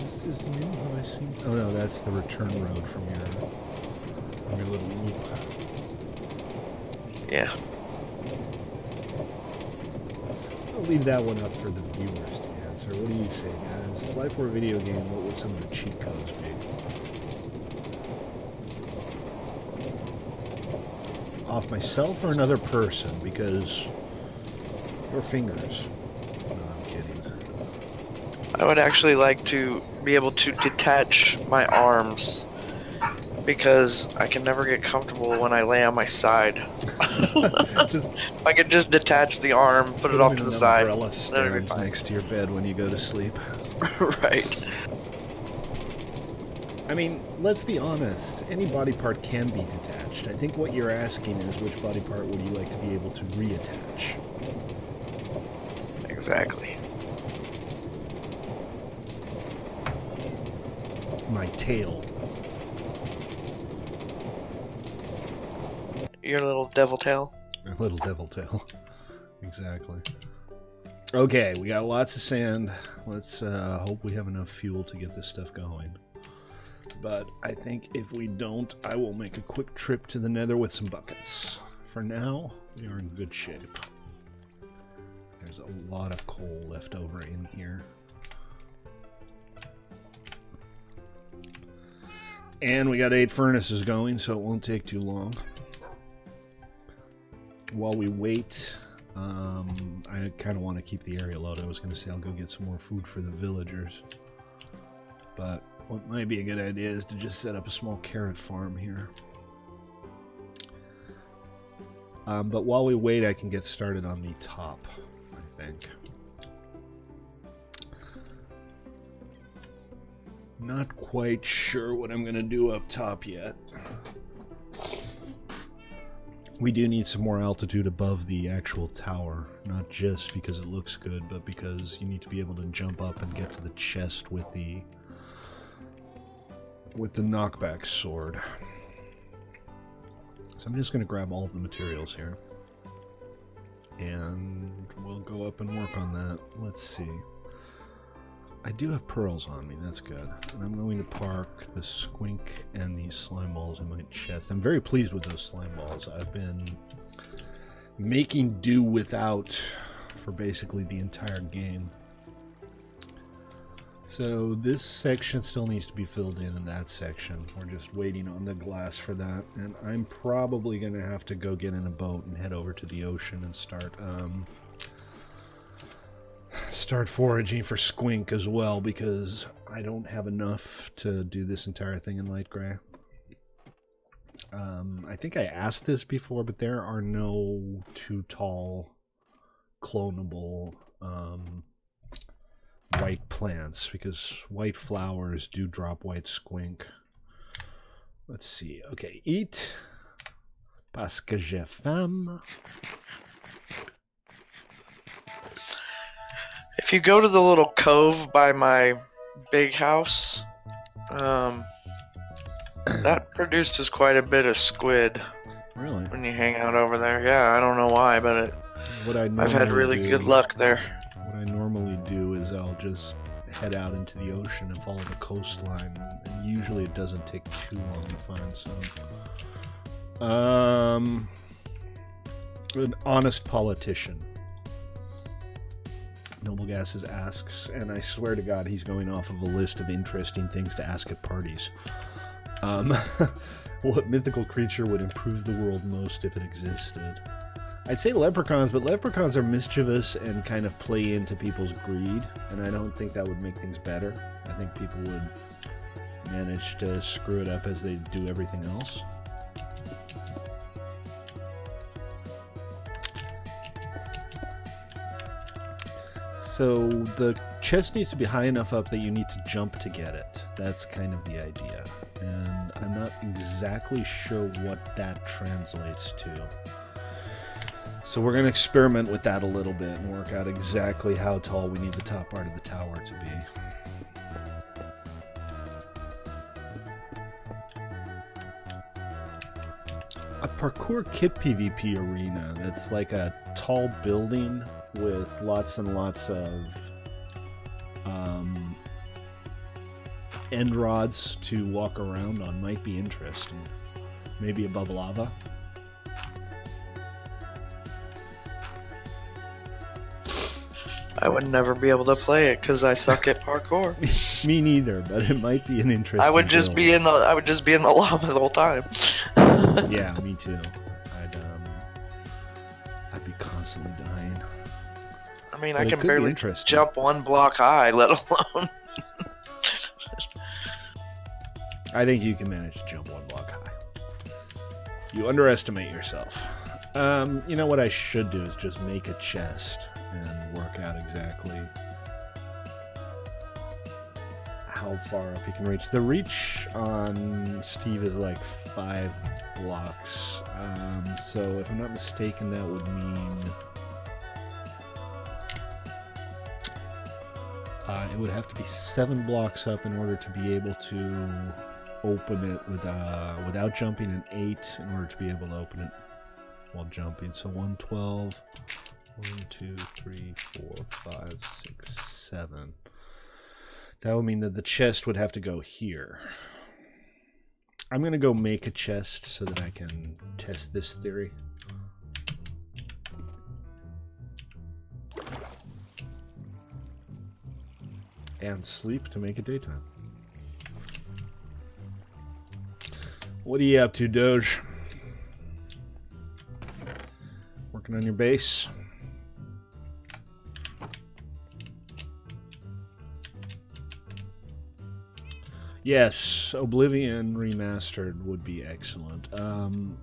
This is new, have I seen? Oh no, that's the return road from your little loop. Yeah. I'll leave that one up for the viewers to answer. What do you say, guys? If life were a video game, what would some of the cheat codes be? Off myself or another person? Because your fingers. No, I'm kidding. I would actually like to be able to detach my arms because I can never get comfortable when I lay on my side. If I could just detach the arm, put it off to the side, then it'd be fine. Next to your bed when you go to sleep. Right. I mean, let's be honest. Any body part can be detached. I think what you're asking is which body part would you like to be able to reattach? Exactly. My tail. your little devil tail. A little devil tail. Exactly. Okay, we got lots of sand. Let's hope we have enough fuel to get this stuff going. But I think if we don't, I will make a quick trip to the nether with some buckets. For now, we are in good shape. There's a lot of coal left over in here. And we got 8 furnaces going, so it won't take too long. While we wait, I kind of want to keep the area loaded. I was going to say I'll go get some more food for the villagers. But what might be a good idea is to just set up a small carrot farm here. But while we wait, I can get started on the top, I think. Not quite sure what I'm going to do up top yet. We do need some more altitude above the actual tower, not just because it looks good, but because you need to be able to jump up and get to the chest with the knockback sword. So I'm just going to grab all of the materials here. And we'll go up and work on that. Let's see. I do have pearls on me, that's good. And I'm going to park the squink and the slime balls in my chest. I'm very pleased with those slime balls. I've been making do without for basically the entire game. So this section still needs to be filled in that section. We're just waiting on the glass for that. And I'm probably going to have to go get in a boat and head over to the ocean and start foraging for squink as well, because I don't have enough to do this entire thing in light gray. I think I asked this before, but there are no too tall clonable white plants, because white flowers do drop white squink. Let's see. Okay, eat parce que j'ai faim. If you go to the little cove by my big house, that produces quite a bit of squid. Really? When you hang out over there. Yeah, I don't know why, but I've had really good luck there. What I normally do is I'll just head out into the ocean and follow the coastline, and usually it doesn't take too long to find some. An honest politician. Noble Gases asks, and I swear to God he's going off of a list of interesting things to ask at parties. What mythical creature would improve the world most if it existed? I'd say leprechauns, but leprechauns are mischievous and kind of play into people's greed, and I don't think that would make things better. I think people would manage to screw it up as they do everything else. So the chest needs to be high enough up that you need to jump to get it. That's kind of the idea. And I'm not exactly sure what that translates to. So we're going to experiment with that a little bit and work out exactly how tall we need the top part of the tower to be. A parkour kit PvP arena that's like a tall building with lots and lots of end rods to walk around on might be interesting. Maybe above lava. I would never be able to play it because I suck at parkour. Me neither, but it might be an interesting. I would just be in the lava the whole time. Yeah, me too. I'd be constantly dying. I mean, I can barely jump 1 block high, let alone. I think you can manage to jump 1 block high. You underestimate yourself. You know what I should do is just make a chest and work out exactly how far up you can reach. The reach on Steve is like 5 blocks. So if I'm not mistaken, that would mean it would have to be 7 blocks up in order to be able to open it without jumping, and 8 in order to be able to open it while jumping. So 112, 1, 2, 3, 4, 5, 6, 7. That would mean that the chest would have to go here. I'm going to go make a chest so that I can test this theory. And sleep to make it daytime. What are you up to, Doge? Working on your base? Yes, Oblivion Remastered would be excellent.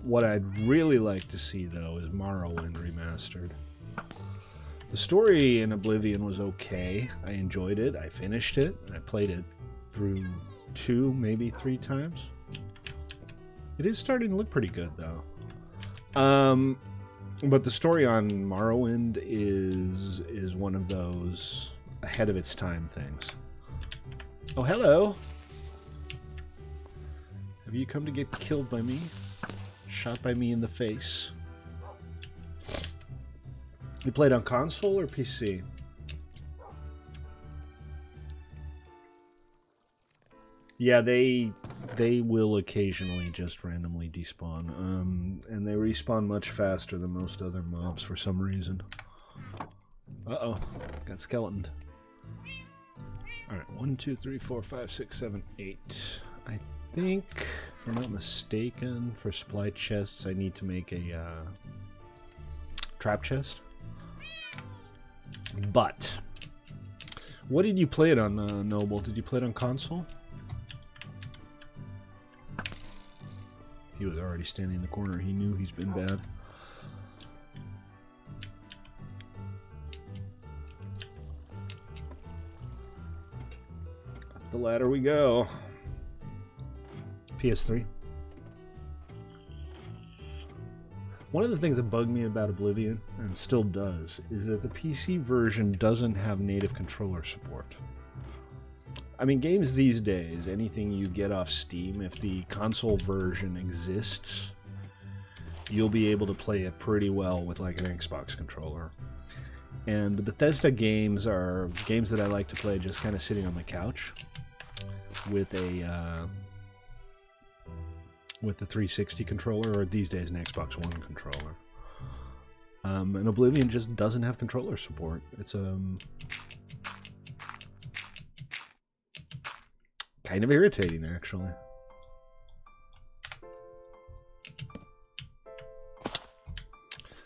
What I'd really like to see, though, is Morrowind Remastered. The story in Oblivion was okay. I enjoyed it. I finished it. I played it through 2, maybe 3 times. It is starting to look pretty good, though. But the story on Morrowind is one of those ahead of its time things. Oh, hello! Have you come to get killed by me? Shot by me in the face? You played on console or PC? Yeah, they will occasionally just randomly despawn. And they respawn much faster than most other mobs for some reason. Uh-oh. Got skeletoned. Alright, 1, 2, 3, 4, 5, 6, 7, 8. I think, if I'm not mistaken, for supply chests I need to make a trap chest. But what did you play it on, Noble? Did you play it on console? He was already standing in the corner. He knew he's been bad. Up the ladder we go. PS3. One of the things that bugged me about Oblivion, and still does, is that the PC version doesn't have native controller support. I mean, games these days, anything you get off Steam, if the console version exists, you'll be able to play it pretty well with like an Xbox controller. And the Bethesda games are games that I like to play just kind of sitting on my couch with a with the 360 controller, or these days an Xbox One controller. And Oblivion just doesn't have controller support. It's kind of irritating, actually.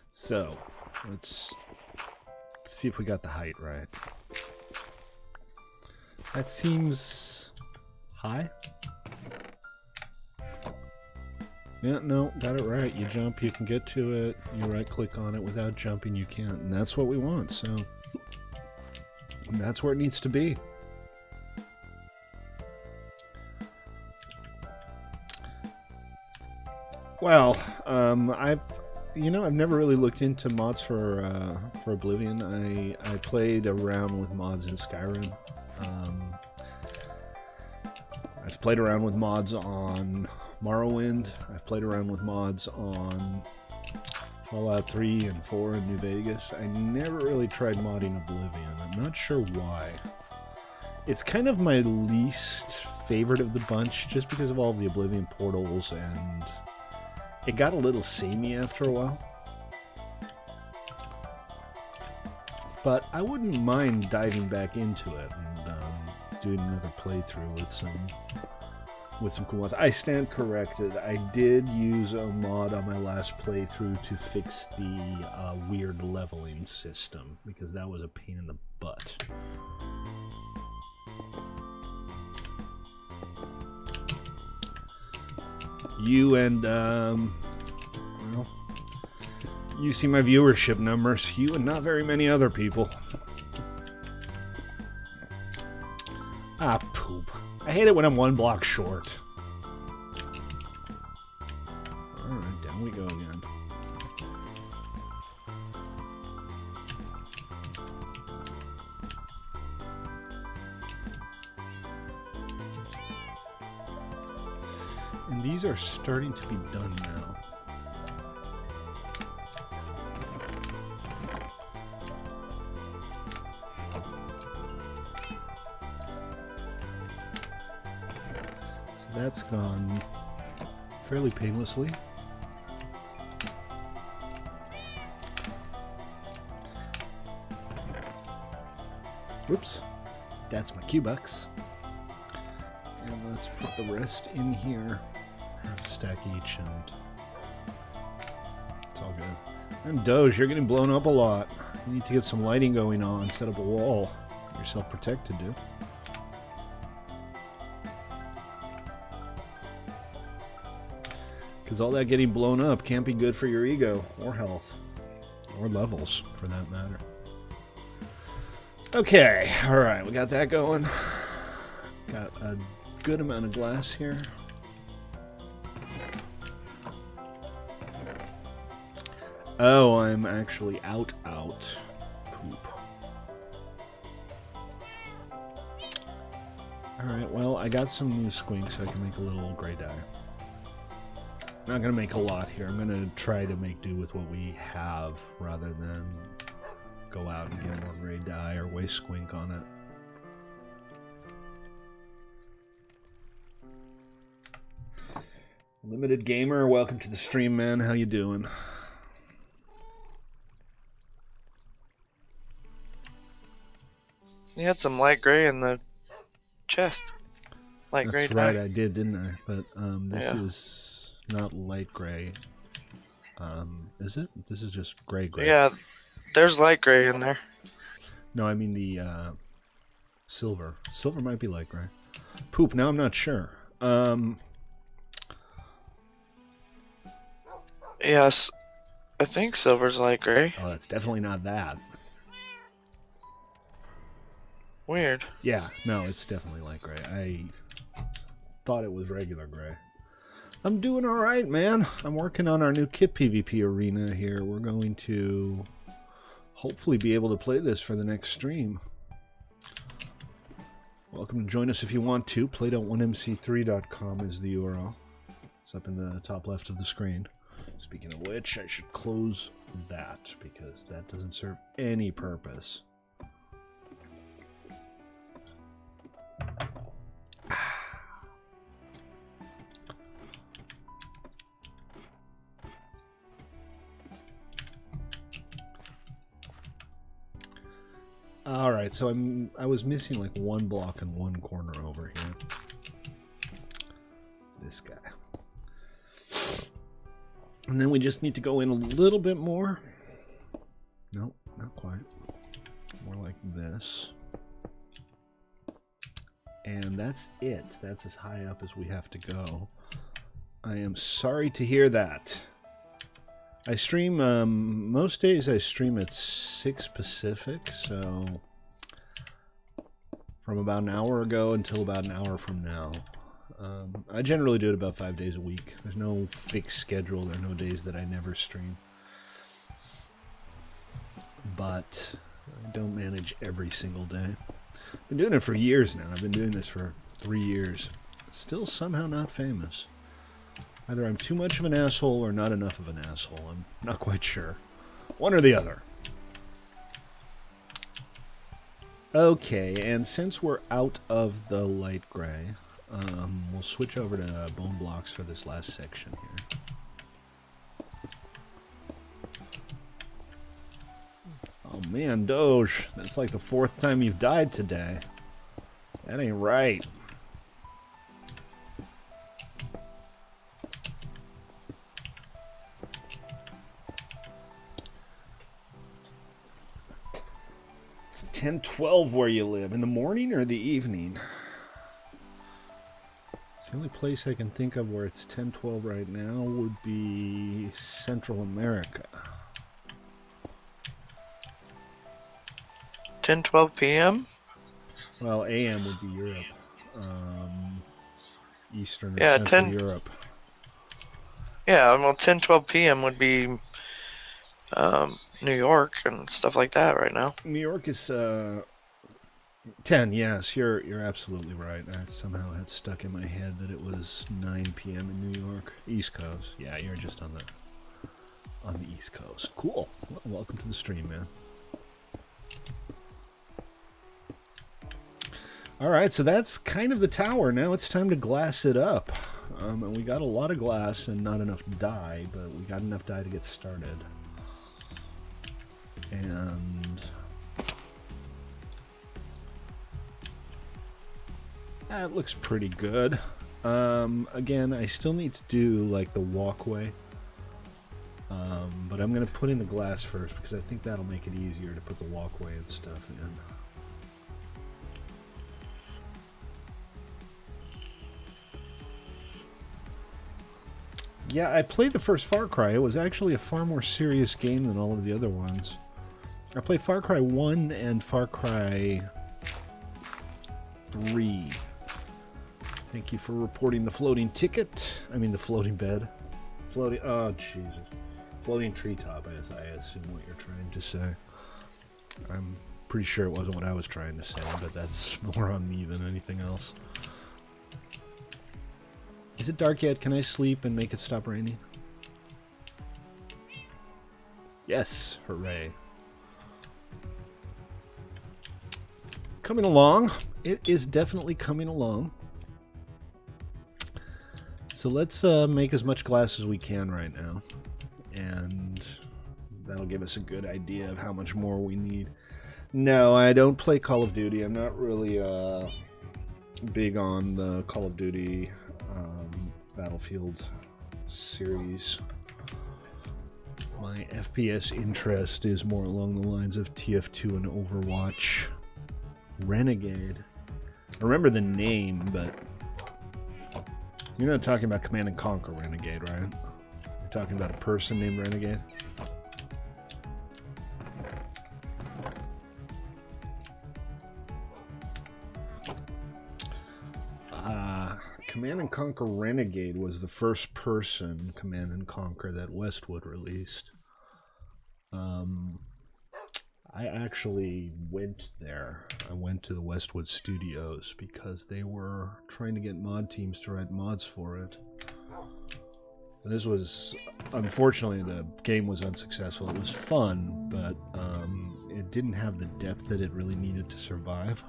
So, let's see if we got the height right. That seems high. Yeah, no, got it right. You jump, you can get to it. You right-click on it. Without jumping, you can't. And that's what we want, so that's where it needs to be. Well, I've never really looked into mods for Oblivion. I played around with mods in Skyrim. I've played around with mods on Morrowind. I've played around with mods on Fallout 3 and 4 in New Vegas. I never really tried modding Oblivion. I'm not sure why. It's kind of my least favorite of the bunch, just because of all the Oblivion portals, and it got a little samey after a while. But I wouldn't mind diving back into it and doing another playthrough with some cool mods. I stand corrected. I did use a mod on my last playthrough to fix the weird leveling system, because that was a pain in the butt. You and, well, you see my viewership numbers. You and not very many other people. Ah, poop. I hate it when I'm one block short. Alright, down we go again. And these are starting to be done now. that's gone fairly painlessly. Whoops, that's my Q-Bucks. And let's put the rest in here. Half a stack each, and it's all good. And Doge, you're getting blown up a lot. You need to get some lighting going on, set up a wall. Get yourself protected, dude. Because all that getting blown up can't be good for your ego, or health, or levels, for that matter. Okay, alright, we got that going. Got a good amount of glass here. Oh, I'm actually out. Poop. Alright, well, I got some new squinks so I can make a little gray dye. Not gonna make a lot here. I'm gonna try to make do with what we have rather than go out and get more gray dye or waste squink on it. Limited Gamer, welcome to the stream, man. How you doing? You had some light gray in the chest. Light gray. That's right, I did, didn't I? But this is not light gray. Is it? This is just gray. Yeah, there's light gray in there. No, I mean the silver. Silver might be light gray. Poop, now I'm not sure. Yes, I think silver's light gray. Oh, that's definitely not that. Weird. Yeah, no, it's definitely light gray. I thought it was regular gray. I'm doing alright, man. I'm working on our new kit PvP arena here. We're going to hopefully be able to play this for the next stream. Welcome to join us if you want to. Play.1mc3.com is the URL. It's up in the top left of the screen. Speaking of which, I should close that because that doesn't serve any purpose. Alright, so I was missing like one block in one corner over here. This guy. And then we just need to go in a little bit more. Nope, not quite. More like this. And that's it. That's as high up as we have to go. I am sorry to hear that. I stream, most days I stream at 6 Pacific, so from about an hour ago until about an hour from now. I generally do it about 5 days a week. There's no fixed schedule. There are no days that I never stream. But I don't manage every single day. I've been doing it for years now. I've been doing this for 3 years. Still somehow not famous. Either I'm too much of an asshole or not enough of an asshole. I'm not quite sure. One or the other. Okay, and since we're out of the light gray, we'll switch over to bone blocks for this last section here. Oh man, Doge, that's like the 4th time you've died today. That ain't right. It's 10:12 where you live. In the morning or the evening? The only place I can think of where it's 10:12 right now would be Central America. 10:12 p.m.? Well, AM would be Europe. Eastern or Central Europe. Yeah, well, 10:12 p.m. would be New York and stuff like that right now. New York is 10, yes, you're absolutely right. I somehow had stuck in my head that it was 9 p.m. in New York. East Coast. Yeah, you're just on the East Coast. Cool. Well, welcome to the stream, man. Alright, so that's kind of the tower. Now it's time to glass it up. And we got a lot of glass and not enough dye, but we got enough dye to get started. And that looks pretty good. Again, I still need to do like the walkway. But I'm going to put in the glass first because I think that'll make it easier to put the walkway and stuff in. Yeah, I played the first Far Cry. It was actually a far more serious game than all of the other ones. I played Far Cry 1 and Far Cry 3. Thank you for reporting the floating ticket. I mean the floating bed. Floating, oh Jesus. Floating treetop, as I assume what you're trying to say. I'm pretty sure it wasn't what I was trying to say, but that's more on me than anything else. Is it dark yet? Can I sleep and make it stop raining? Yes, hooray. Coming along. It is definitely coming along. So let's make as much glass as we can right now. And that'll give us a good idea of how much more we need. No, I don't play Call of Duty. I'm not really big on the Call of Duty Battlefield series. My FPS interest is more along the lines of TF2 and Overwatch. Renegade. I remember the name, but you're not talking about Command and Conquer Renegade, right? You're talking about a person named Renegade? Command and Conquer Renegade was the first person Command and Conquer that Westwood released. I actually went there. I went to the Westwood Studios because they were trying to get mod teams to write mods for it. And this was, unfortunately, the game was unsuccessful. It was fun, but it didn't have the depth that it really needed to survive.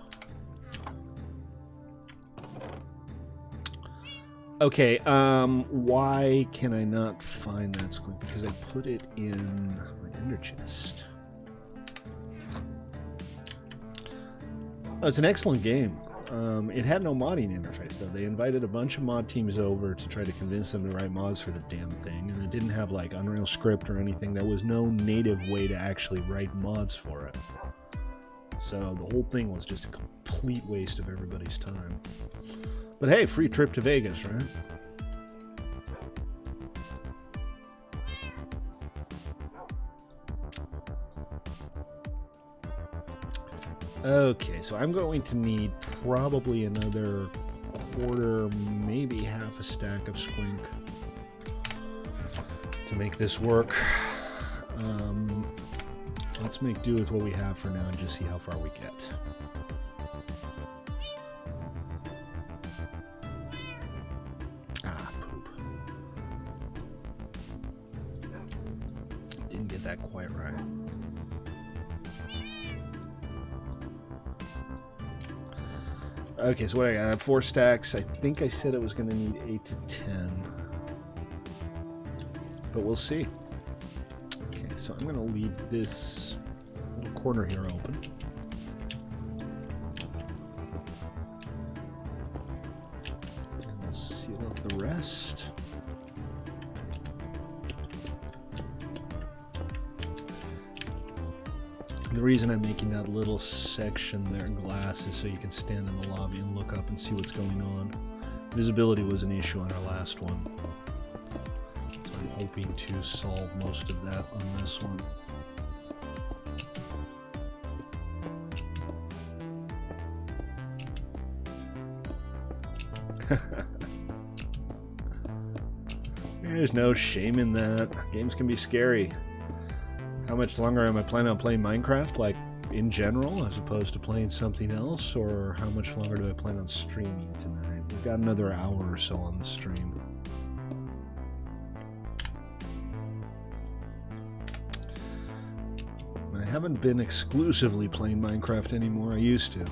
Okay, why can I not find that squint? Because I put it in my ender chest. Oh, it's an excellent game. It had no modding interface, though. They invited a bunch of mod teams over to try to convince them to write mods for the damn thing, and it didn't have, like, Unreal Script or anything. There was no native way to actually write mods for it. So the whole thing was just a complete waste of everybody's time. But hey, free trip to Vegas, right? Okay, so I'm going to need probably another quarter, maybe half a stack of squink to make this work. Let's make do with what we have for now and just see how far we get. Didn't get that quite right. Okay, so what I got? 4 stacks. I think I said it was going to need 8 to 10. But we'll see. Okay, so I'm going to leave this little corner here open. And we'll seal up the rest. The reason I'm making that little section there in glass is so you can stand in the lobby and look up and see what's going on. Visibility was an issue on our last one, so I'm hoping to solve most of that on this one. There's no shame in that. Games can be scary. How much longer am I planning on playing Minecraft, like, in general, as opposed to playing something else? Or how much longer do I plan on streaming tonight? We've got another hour or so on the stream. I haven't been exclusively playing Minecraft anymore. I used to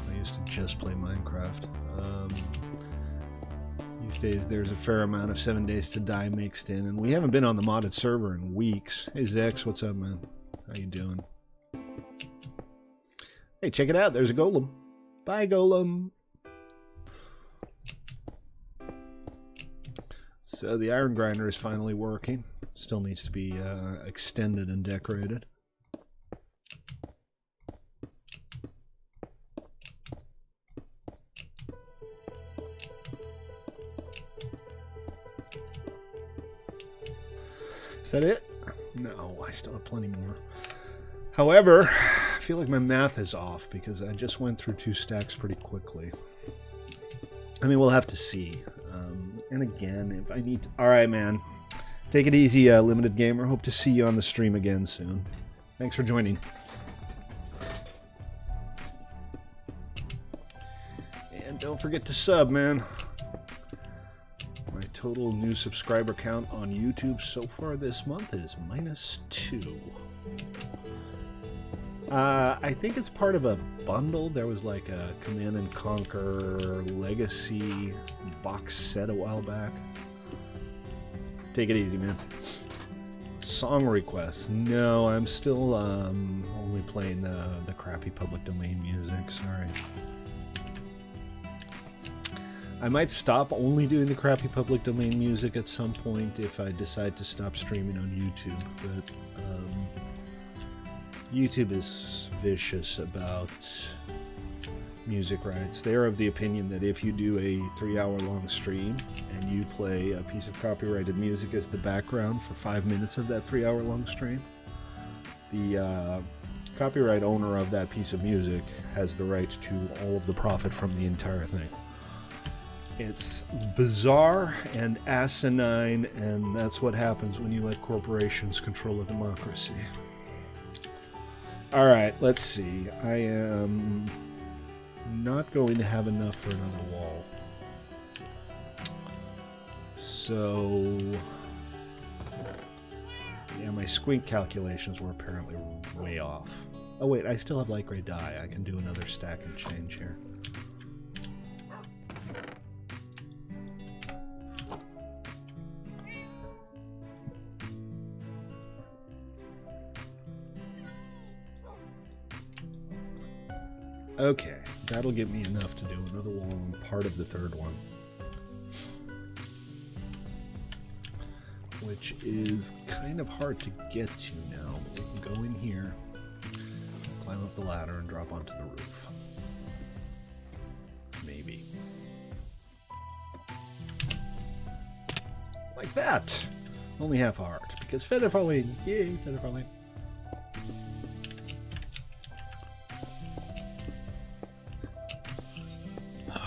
just play Minecraft. These days there's a fair amount of 7 Days to Die mixed in, and we haven't been on the modded server in weeks. Hey Zex, what's up, man? How you doing? Hey, check it out. There's a golem. Bye, golem. So the iron grinder is finally working. Still needs to be extended and decorated. Is that it? No, I still have plenty more. However, I feel like my math is off because I just went through 2 stacks pretty quickly. I mean, we'll have to see. And again, if I need to... Alright, man. Take it easy, Limited Gamer. Hope to see you on the stream again soon. Thanks for joining. And don't forget to sub, man. My total new subscriber count on YouTube so far this month is -2. I think it's part of a bundle. There was like a Command & Conquer Legacy box set a while back. Take it easy, man. Song requests. No, I'm still only playing the crappy public domain music. Sorry. I might stop only doing the crappy public domain music at some point if I decide to stop streaming on YouTube, but YouTube is vicious about music rights. They're of the opinion that if you do a 3-hour-long stream and you play a piece of copyrighted music as the background for 5 minutes of that 3-hour-long stream, the copyright owner of that piece of music has the right to all of the profit from the entire thing. It's bizarre and asinine, and that's what happens when you let corporations control a democracy. Alright, let's see. I am not going to have enough for another wall. So... yeah, my squink calculations were apparently way off. Oh wait, I still have light gray dye. I can do another stack and change here. Okay, that'll give me enough to do another wall on part of the third one. Which is kind of hard to get to now. We can go in here, climb up the ladder, and drop onto the roof. Maybe. Like that! Only half a heart, because feather falling! Yay, feather falling.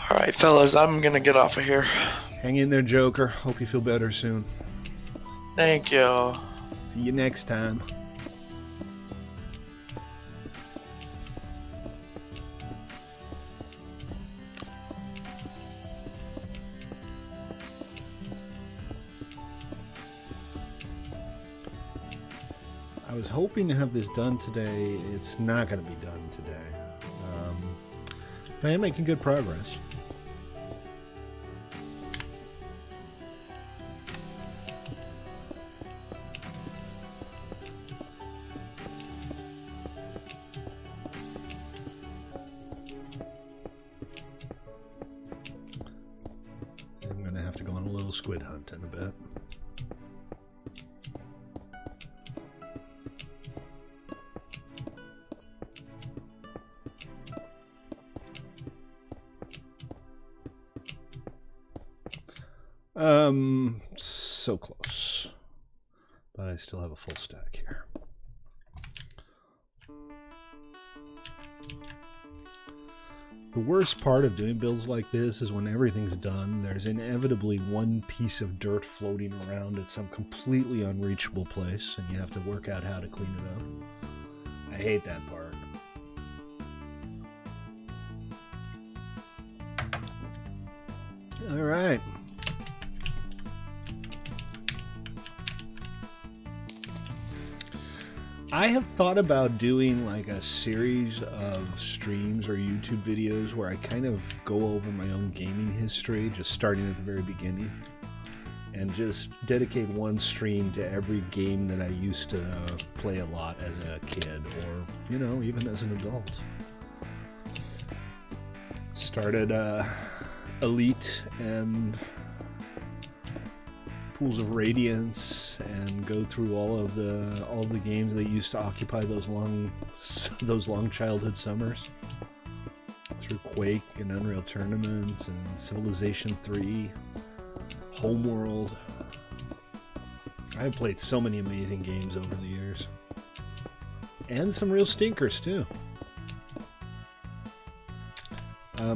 Alright, fellas, I'm gonna get off of here. Hang in there, Joker. Hope you feel better soon. Thank you. See you next time. I was hoping to have this done today. It's not going to be done today. I am making good progress. I'm going to have to go on a little squid hunt in a bit. So close. But I still have a full stack here. The worst part of doing builds like this is when everything's done, there's inevitably one piece of dirt floating around at some completely unreachable place, and you have to work out how to clean it up. I hate that part. All right. I have thought about doing like a series of streams or YouTube videos where I kind of go over my own gaming history, just starting at the very beginning, and just dedicate one stream to every game that I used to play a lot as a kid, or, you know, even as an adult. Started Elite and Pools of Radiance, and go through all of the games that used to occupy those long childhood summers. Through Quake and Unreal Tournament and Civilization 3, Homeworld. I have played so many amazing games over the years, and some real stinkers too.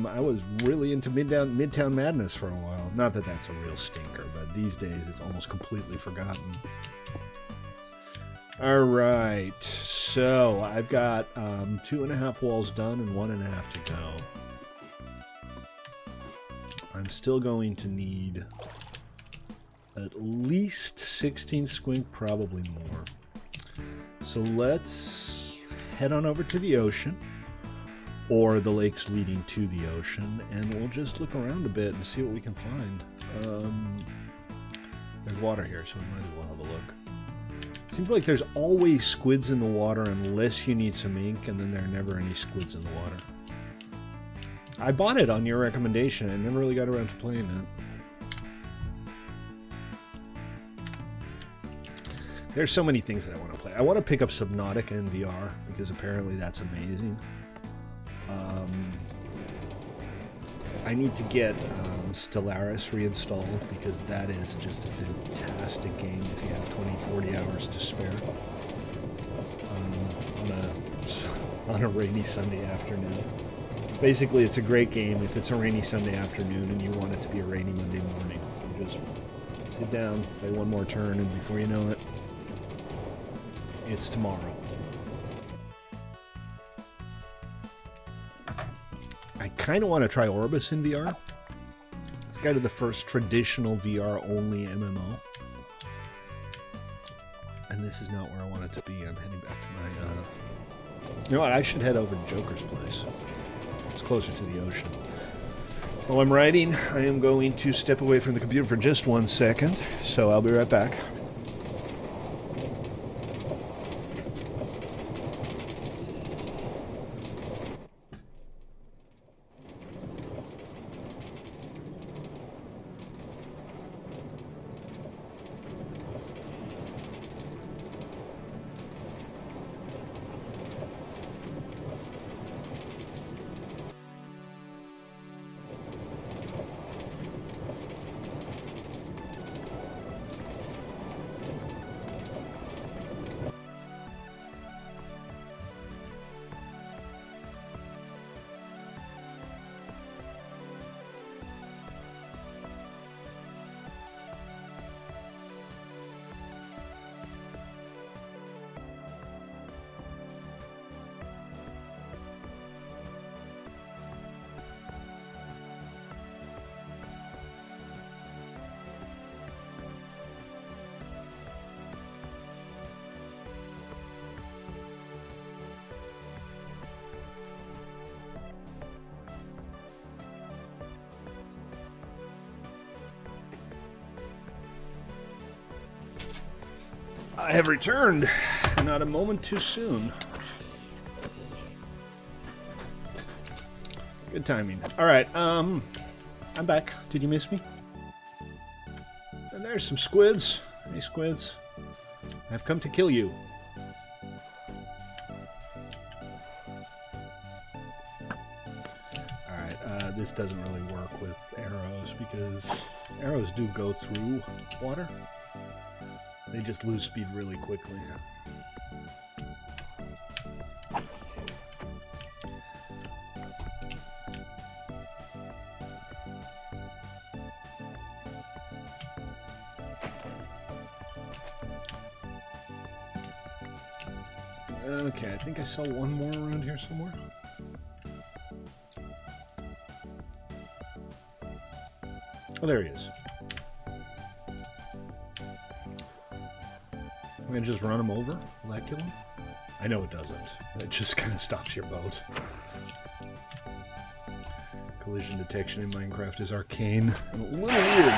I was really into Midtown Madness for a while. Not that that's a real stinker, but these days it's almost completely forgotten. Alright, so I've got 2.5 walls done and 1.5 to go. I'm still going to need at least 16 squink, probably more. So let's head on over to the ocean, or the lakes leading to the ocean, and we'll just look around a bit and see what we can find. There's water here, so we might as well have a look. Seems like there's always squids in the water unless you need some ink, and then there are never any squids in the water. I bought it on your recommendation. I never really got around to playing it. There's so many things that I want to play. I want to pick up Subnautica in VR, because apparently that's amazing. I need to get Stellaris reinstalled, because that is just a fantastic game if you have 20-40 hours to spare on a rainy Sunday afternoon. Basically, it's a great game if it's a rainy Sunday afternoon and you want it to be a rainy Monday morning. You just sit down, play one more turn, and before you know it, it's tomorrow. I kind of want to try Orbis in VR. It's kind of the first traditional VR-only MMO. And this is not where I want it to be. I'm heading back to my... You know what? I should head over to Joker's place. It's closer to the ocean. While I'm writing, I am going to step away from the computer for just 1 second, so I'll be right back. I have returned, not a moment too soon. Good timing. Alright, I'm back. Did you miss me? And there's some squids. Hey, squids. I've come to kill you. Alright, this doesn't really work with arrows, because arrows do go through water. They just lose speed really quickly. Okay, I think I saw one more around here somewhere. Oh, there he is. I'm gonna just run him over. Will that kill him? I know it doesn't. It just kind of stops your boat. Collision detection in Minecraft is arcane and a little weird.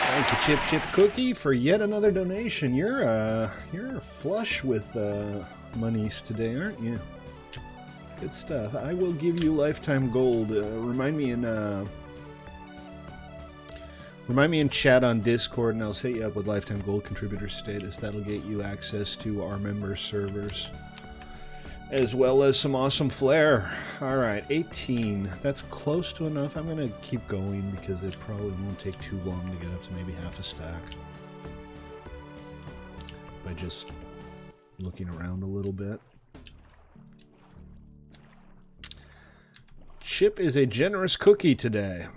Thank you, Chip Chip Cookie, for yet another donation. You're flush with monies today, aren't you? Good stuff. I will give you lifetime gold. Remind me in chat on Discord, and I'll set you up with lifetime gold contributor status. That'll get you access to our member servers, as well as some awesome flair. Alright, 18. That's close to enough. I'm going to keep going because it probably won't take too long to get up to maybe half a stack. By just looking around a little bit. Chip is a generous cookie today.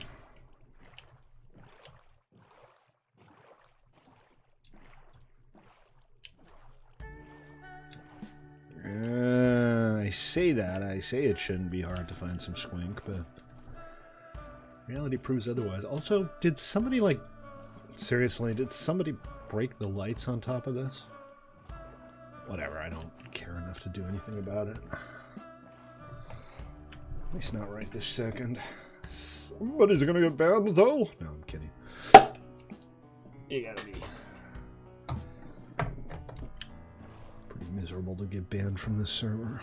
I say that. I say it shouldn't be hard to find some squink, but reality proves otherwise. Also, did somebody, like, seriously, did somebody break the lights on top of this? Whatever, I don't care enough to do anything about it. At least not right this second. Somebody's gonna get banned, though. No, I'm kidding. You gotta be pretty miserable to get banned from this server.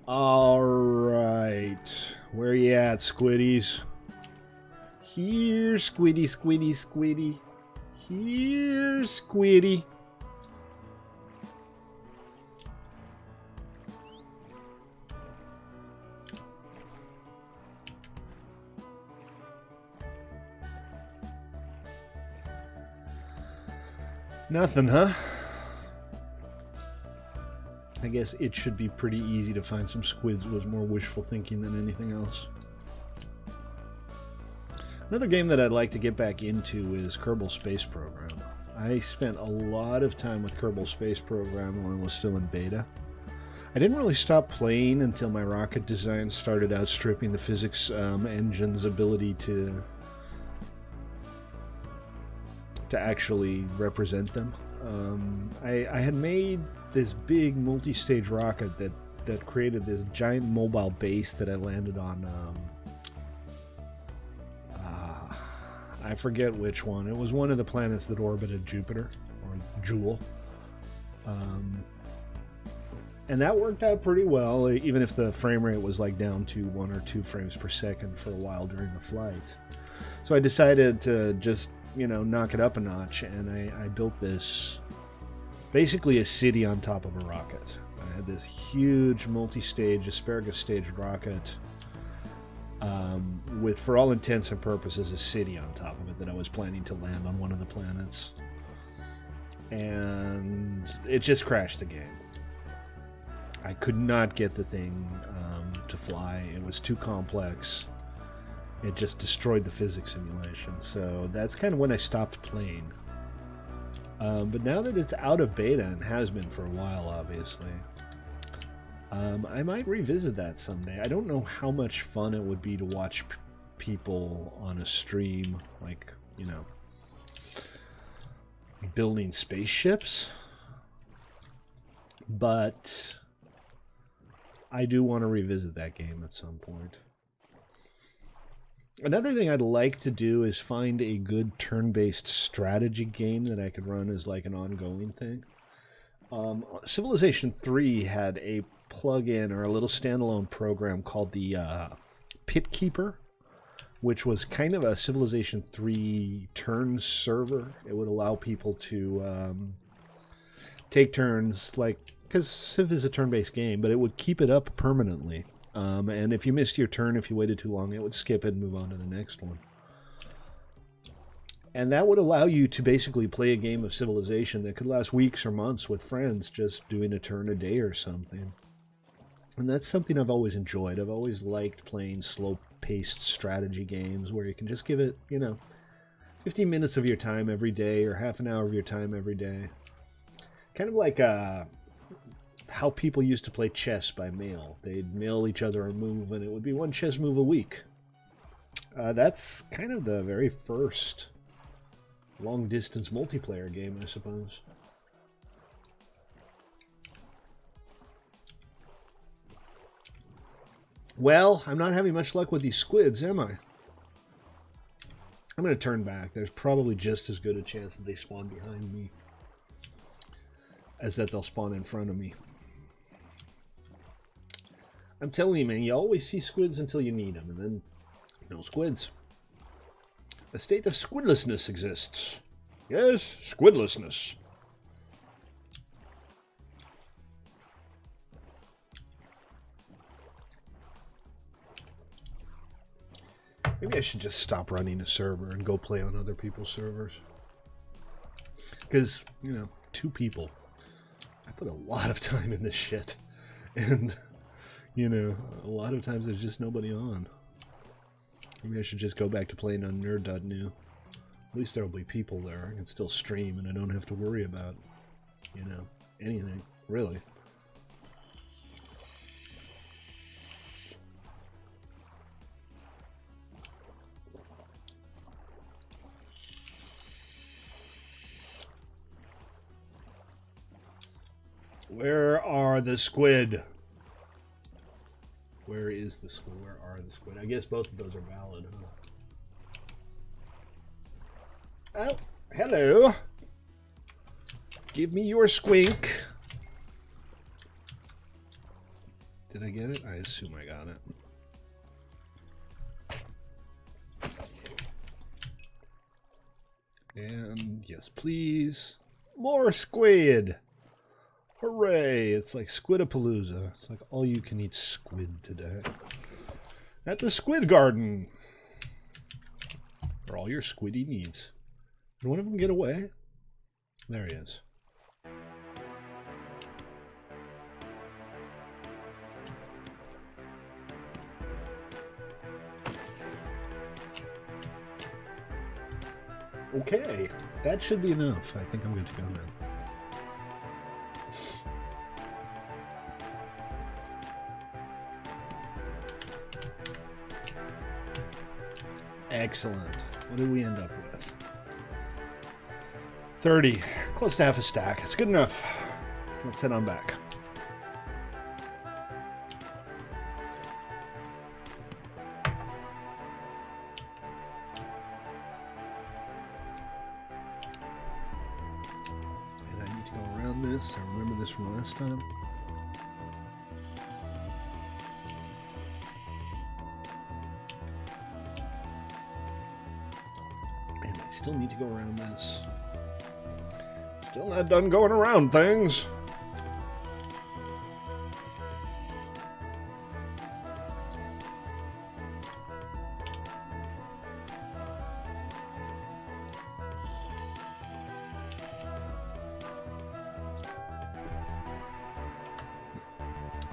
Alright. Where you at, Squiddies? Here, Squiddy, Squiddy, Squiddy. Here, Squiddy. Nothing, huh? I guess it should be pretty easy to find some squids. Was more wishful thinking than anything else. Another game that I'd like to get back into is Kerbal Space Program. I spent a lot of time with Kerbal Space Program when it was still in beta. I didn't really stop playing until my rocket design started outstripping the physics engine's ability to actually represent them. I had made this big multi-stage rocket that created this giant mobile base that I landed on. I forget which one. It was one of the planets that orbited Jupiter, or Joule. And that worked out pretty well, even if the frame rate was like down to 1 or 2 frames per second for a while during the flight. So I decided to just, you know, knock it up a notch, and I built this, basically a city on top of a rocket. I had this huge multi-stage, asparagus-staged rocket with, for all intents and purposes, a city on top of it that I was planning to land on one of the planets. And it just crashed the game. I could not get the thing to fly. It was too complex. It just destroyed the physics simulation. So that's kind of when I stopped playing. But now that it's out of beta and has been for a while, obviously, I might revisit that someday. I don't know how much fun it would be to watch people on a stream, like, you know, building spaceships. But I do want to revisit that game at some point. Another thing I'd like to do is find a good turn-based strategy game that I could run as like an ongoing thing. Civilization 3 had a plug-in or a little standalone program called the Pit Keeper, which was kind of a Civilization 3 turn server. It would allow people to take turns, like, because Civ is a turn-based game, but it would keep it up permanently. And if you missed your turn, if you waited too long, it would skip it and move on to the next one. And that would allow you to basically play a game of Civilization that could last weeks or months with friends, just doing a turn a day or something. And that's something I've always enjoyed. I've always liked playing slow-paced strategy games where you can just give it, you know, 15 minutes of your time every day or half an hour of your time every day. Kind of like how people used to play chess by mail. They'd mail each other a move, and it would be one chess move a week. That's kind of the very first long-distance multiplayer game, I suppose. Well, I'm not having much luck with these squids, am I? I'm going to turn back. There's probably just as good a chance that they spawn behind me as that they'll spawn in front of me. I'm telling you, man, you always see squids until you need them, and then no squids. A state of squidlessness exists. Yes, squidlessness. Maybe I should just stop running a server and go play on other people's servers. Because, you know, 2 people. I put a lot of time in this shit. And, you know, a lot of times there's just nobody on. Maybe I should just go back to playing on nerd.new. At least there'll be people there. I can still stream and I don't have to worry about, you know, anything, really. Where are the squid? Where is the squid? Where are the squid? I guess both of those are valid, huh? Oh, hello. Give me your squink. Did I get it? I assume I got it. And yes, please. More squid. Hooray! It's like Squidapalooza. It's like all you can eat squid today. At the Squid Garden. For all your squiddy needs. Did one of them get away? There he is. Okay. That should be enough. I think I'm good to go now. Excellent. What did we end up with? 30. Close to half a stack. It's good enough. Let's head on back. And I need to go around this. I remember this from last time. Still need to go around this. Still not done going around things.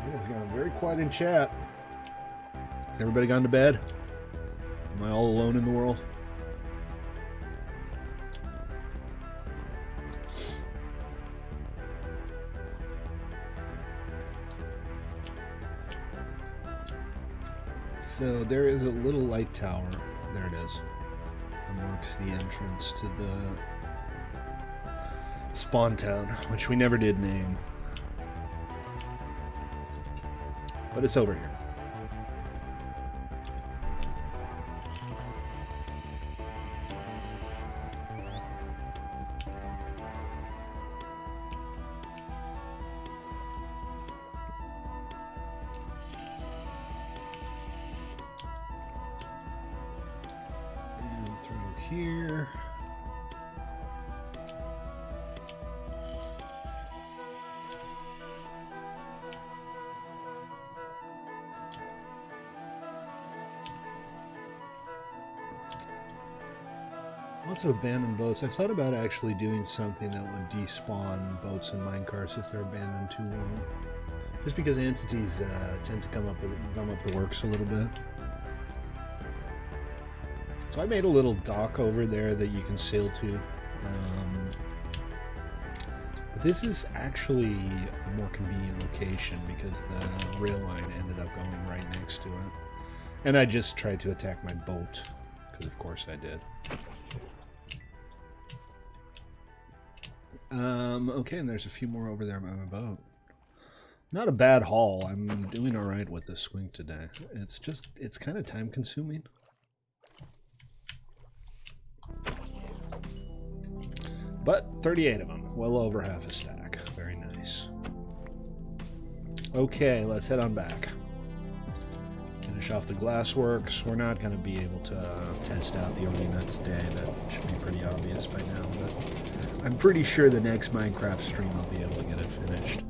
It has gone very quiet in chat. Has everybody gone to bed? Am I all alone in the world? So there is a little light tower. There it is. It marks the entrance to the spawn town, which we never did name. But it's over here. Here. Lots of abandoned boats. I've thought about actually doing something that would despawn boats and minecarts if they're abandoned too long. Just because entities tend to come up the works a little bit. So I made a little dock over there that you can sail to. But this is actually a more convenient location because the rail line ended up going right next to it. And I just tried to attack my boat, because of course I did. Okay, and there's a few more over there by my boat. Not a bad haul. I'm doing alright with this swing today. It's kind of time consuming. But 38 of them, well over half a stack. Very nice. Okay, let's head on back. Finish off the glassworks. We're not going to be able to test out the arena today. That should be pretty obvious by now, but I'm pretty sure the next Minecraft stream I'll be able to get it finished.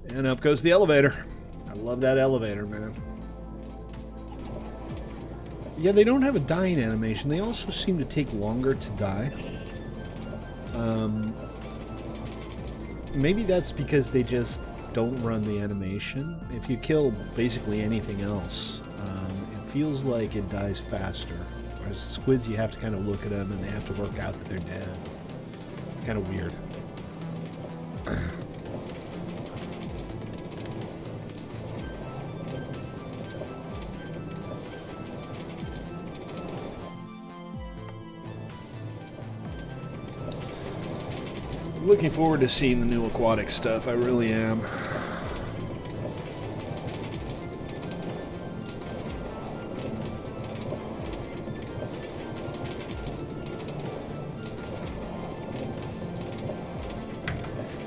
And up goes the elevator. I love that elevator, man. Yeah, they don't have a dying animation. They also seem to take longer to die. Maybe that's because they just don't run the animation. If you kill basically anything else, it feels like it dies faster. Whereas squids, you have to kind of look at them and they have to work out that they're dead. It's kind of weird. Looking forward to seeing the new aquatic stuff. I really am.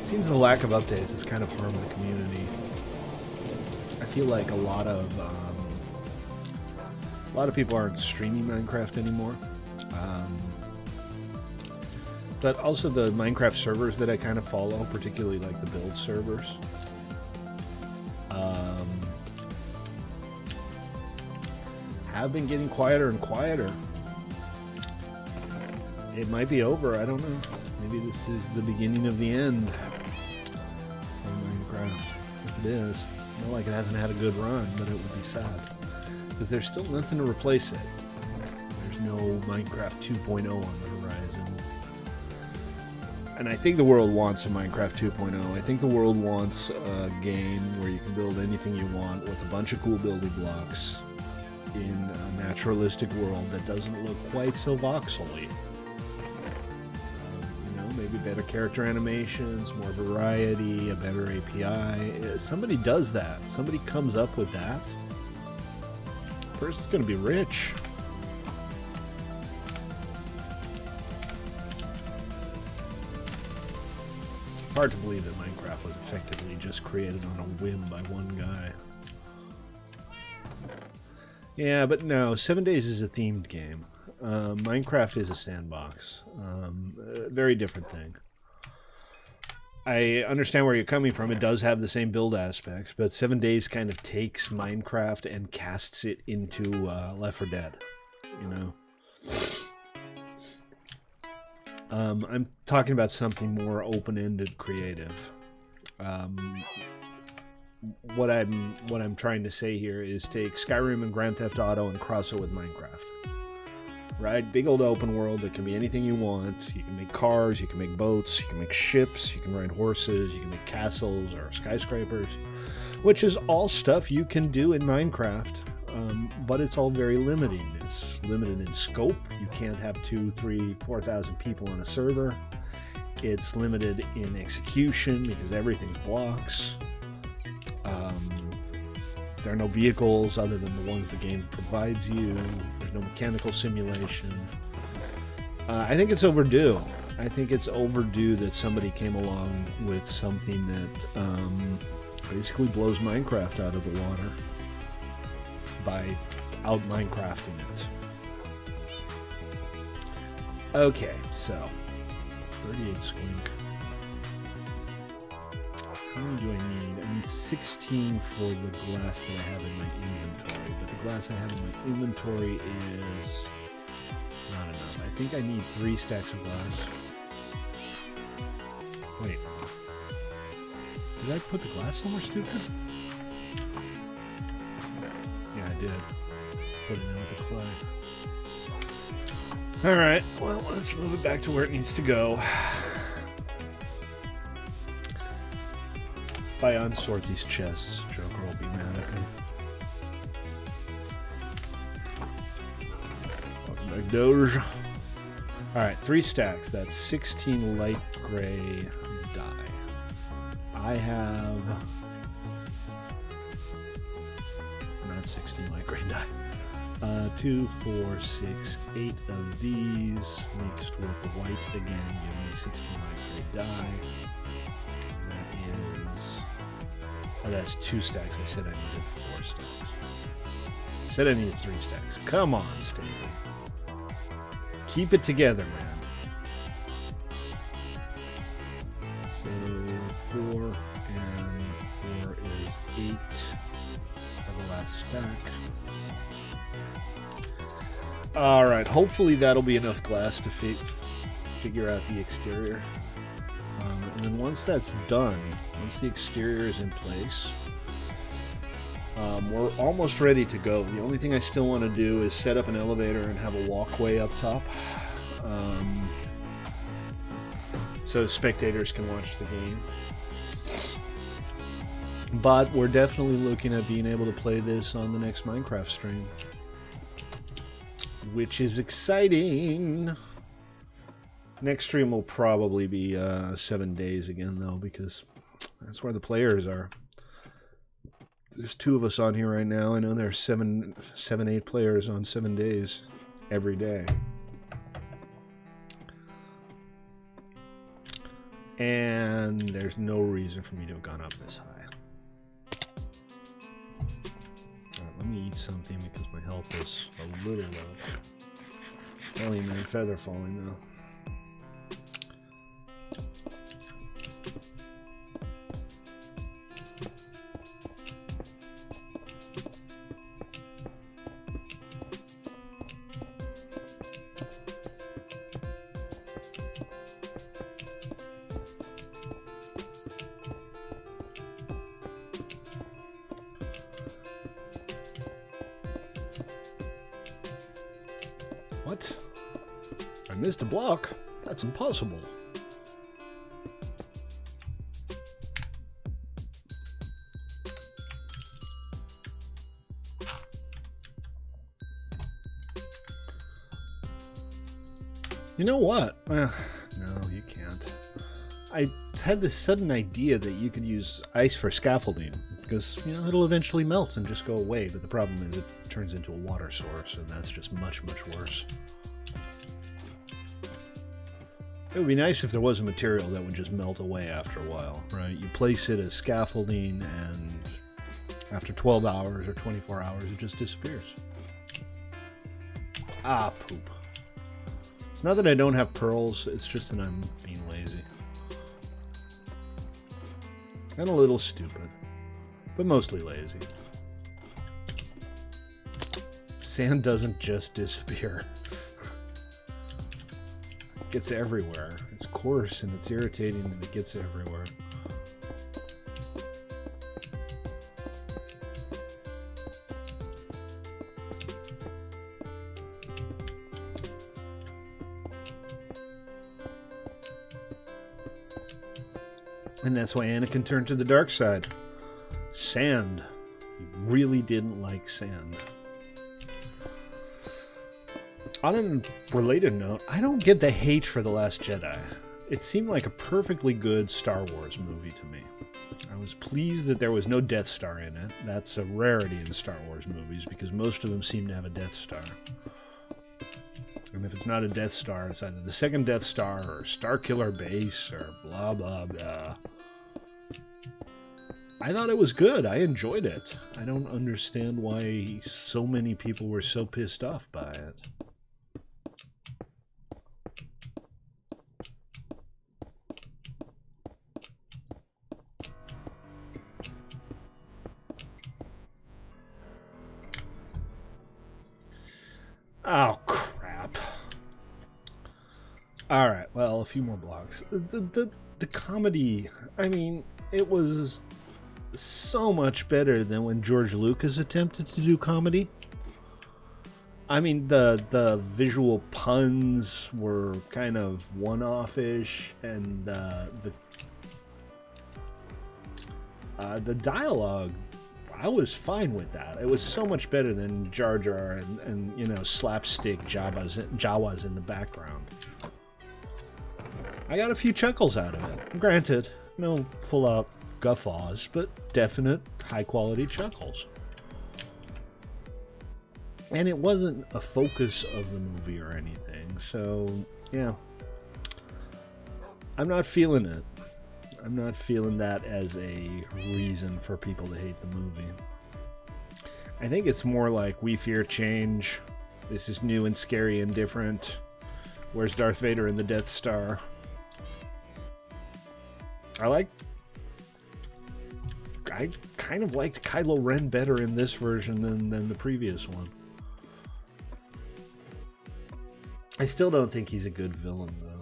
Seems the lack of updates has kind of harmed the community. I feel like a lot of people aren't streaming Minecraft anymore. But also the Minecraft servers that I kind of follow, particularly like the build servers, have been getting quieter and quieter. It might be over, I don't know. Maybe this is the beginning of the end for Minecraft. If it is, not like it hasn't had a good run, but it would be sad. Because there's still nothing to replace it. There's no Minecraft 2.0 on the horizon. And I think the world wants a Minecraft 2.0. I think the world wants a game where you can build anything you want with a bunch of cool building blocks in a naturalistic world that doesn't look quite so voxely. You know, maybe better character animations, more variety, a better API. Somebody does that. Somebody comes up with that. The person's going to be rich. It's hard to believe that Minecraft was effectively just created on a whim by one guy. Yeah, but no, 7 Days is a themed game. Minecraft is a sandbox. Very different thing. I understand where you're coming from. It does have the same build aspects, but 7 Days kind of takes Minecraft and casts it into Left 4 Dead, you know? I'm talking about something more open-ended, creative. What I'm trying to say here is take Skyrim and Grand Theft Auto and cross it with Minecraft. Right? Big old open world that can be anything you want. You can make cars, you can make boats, you can make ships, you can ride horses, you can make castles or skyscrapers, which is all stuff you can do in Minecraft. But it's all very limiting. It's limited in scope. You can't have 2,000, 3,000, 4,000 people on a server. It's limited in execution because everything's blocks. There are no vehicles other than the ones the game provides you. There's no mechanical simulation. I think it's overdue. I think it's overdue that somebody came along with something that basically blows Minecraft out of the water by out-Minecrafting it. Okay, so 38 squink. How many do I need? I need 16 for the glass that I have in my inventory, but the glass I have in my inventory is not enough. I think I need 3 stacks of glass. Wait. Did I put the glass somewhere stupid? Yeah, I did. Put it in with the clay. Alright, well, let's move it back to where it needs to go. If I unsort these chests, Joker will be mad at me. Doge. Alright, 3 stacks. That's 16 light gray dye. I have... not 16 light gray dye. 2, 4, 6, 8 of these mixed with the white again, give me 16 light gray dye. That is... oh, that's 2 stacks. I said I needed 4 stacks. I said I needed 3 stacks. Come on, Staley. Keep it together, man. So 4 and 4 is 8 for the last stack. Alright, hopefully that'll be enough glass to figure out the exterior. And then once that's done, once the exterior is in place, we're almost ready to go. The only thing I still want to do is set up an elevator and have a walkway up top. So spectators can watch the game. But we're definitely looking at being able to play this on the next Minecraft stream, which is exciting. Next stream will probably be 7 days again, though, because that's where the players are. There's 2 of us on here right now. I know there's 7, 8 players on 7 days every day. And there's no reason for me to have gone up this high. Alright, let me eat something because my health is a little low. Belly man, feather falling though. What? I missed a block? That's impossible. You know what? No, you can't. I had this sudden idea that you could use ice for scaffolding, because, you know, it'll eventually melt and just go away, but the problem is it turns into a water source, and that's just much, much worse. It would be nice if there was a material that would just melt away after a while, right? You place it as scaffolding, and after 12 hours or 24 hours, it just disappears. Ah, poop. It's not that I don't have pearls, it's just that I'm being lazy. And a little stupid, but mostly lazy. Sand doesn't just disappear. It gets everywhere. It's coarse and it's irritating and it gets everywhere. And that's why Anakin turned to the dark side. Sand. He really didn't like sand. On a related note, I don't get the hate for The Last Jedi. It seemed like a perfectly good Star Wars movie to me. I was pleased that there was no Death Star in it. That's a rarity in Star Wars movies because most of them seem to have a Death Star. And if it's not a Death Star, it's either the second Death Star or Starkiller Base or blah blah blah. I thought it was good. I enjoyed it. I don't understand why so many people were so pissed off by it. Oh, crap. Alright, well, a few more blocks. The comedy, I mean, it was so much better than when George Lucas attempted to do comedy. I mean, the visual puns were kind of one-off-ish, and the dialogue, I was fine with that. It was so much better than Jar Jar and you know, slapstick Jawas in the background. I got a few chuckles out of it. Granted, no full-out guffaws, but definite high-quality chuckles. And it wasn't a focus of the movie or anything, so yeah. I'm not feeling it. I'm not feeling that as a reason for people to hate the movie. I think it's more like, we fear change. This is new and scary and different. Where's Darth Vader and the Death Star? I kind of liked Kylo Ren better in this version than the previous one. I still don't think he's a good villain, though.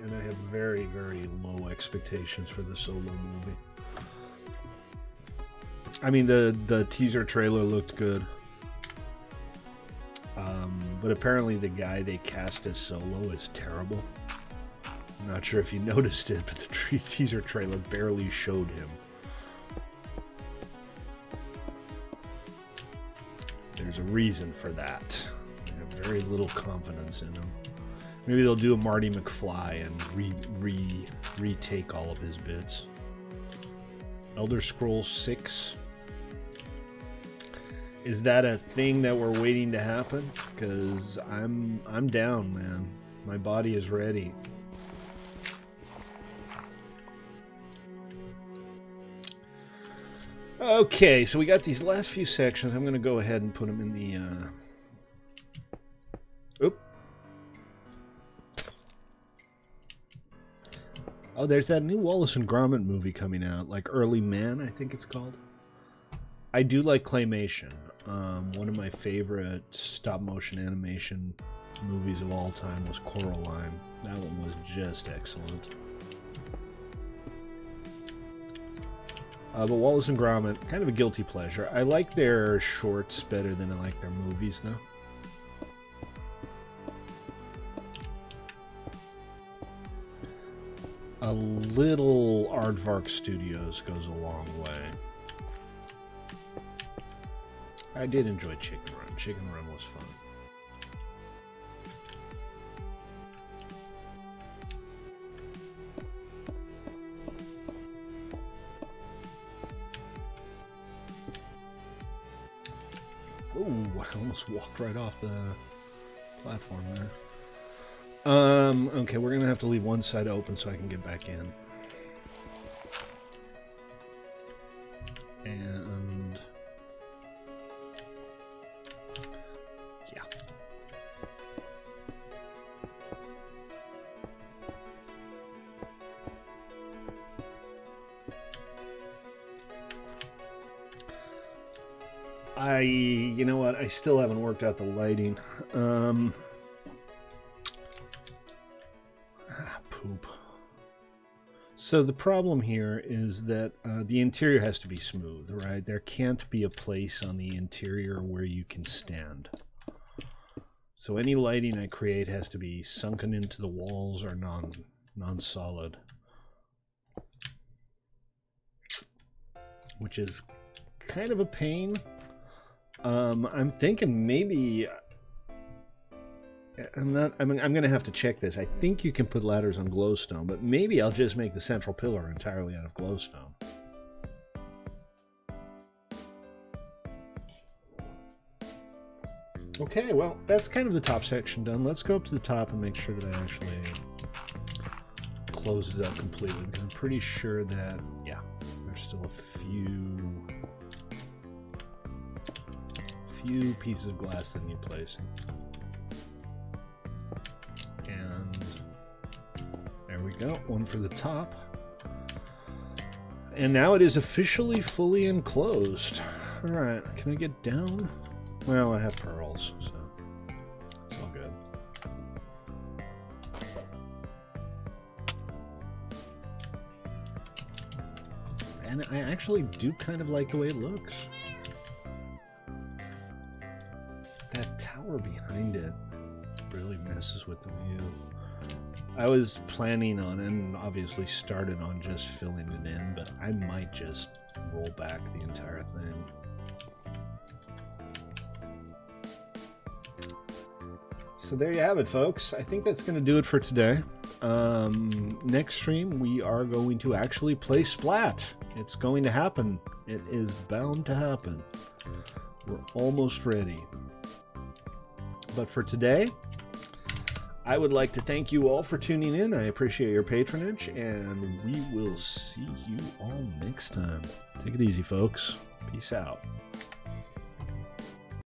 And I have very, very low expectations for the Solo movie. I mean, the teaser trailer looked good. But apparently the guy they cast as Solo is terrible. I'm not sure if you noticed it, but the teaser trailer barely showed him. There's a reason for that. I have very little confidence in him. Maybe they'll do a Marty McFly and retake all of his bits. Elder Scrolls 6. Is that a thing that we're waiting to happen? Because I'm down, man. My body is ready. Okay, so we got these last few sections. I'm going to go ahead and put them in the... Oop. Oh, there's that new Wallace and Gromit movie coming out. Like Early Man, I think it's called. I do like claymation. One of my favorite stop-motion animation movies of all time was Coraline. That one was just excellent. But Wallace and Gromit, kind of a guilty pleasure. I like their shorts better than I like their movies, though. A little Aardvark Studios goes a long way. I did enjoy Chicken Run. Chicken Run was fun. Ooh, I almost walked right off the platform there. Okay, we're gonna have to leave one side open so I can get back in. And yeah. You know what? I still haven't worked out the lighting. Poop. So the problem here is that the interior has to be smooth, right? There can't be a place on the interior where you can stand. So any lighting I create has to be sunken into the walls or non-solid. Which is kind of a pain. I'm thinking maybe I'm gonna have to check this. I think you can put ladders on glowstone, but maybe I'll just make the central pillar entirely out of glowstone. Okay, well, that's kind of the top section done. Let's go up to the top and make sure that I actually close it up completely, because I'm pretty sure that, yeah, there's still a few pieces of glass that need placing. And there we go, one for the top. And now it is officially fully enclosed. Alright, can I get down? Well, I have pearls, so it's all good. And I actually do kind of like the way it looks. That tower behind it really messes with the view. I was planning on, and obviously started on just filling it in, but I might just roll back the entire thing. So there you have it, folks. I think that's going to do it for today. Next stream, we are going to actually play Splat. It's going to happen. It is bound to happen. We're almost ready. But for today, I would like to thank you all for tuning in. I appreciate your patronage, and we will see you all next time. Take it easy, folks. Peace out.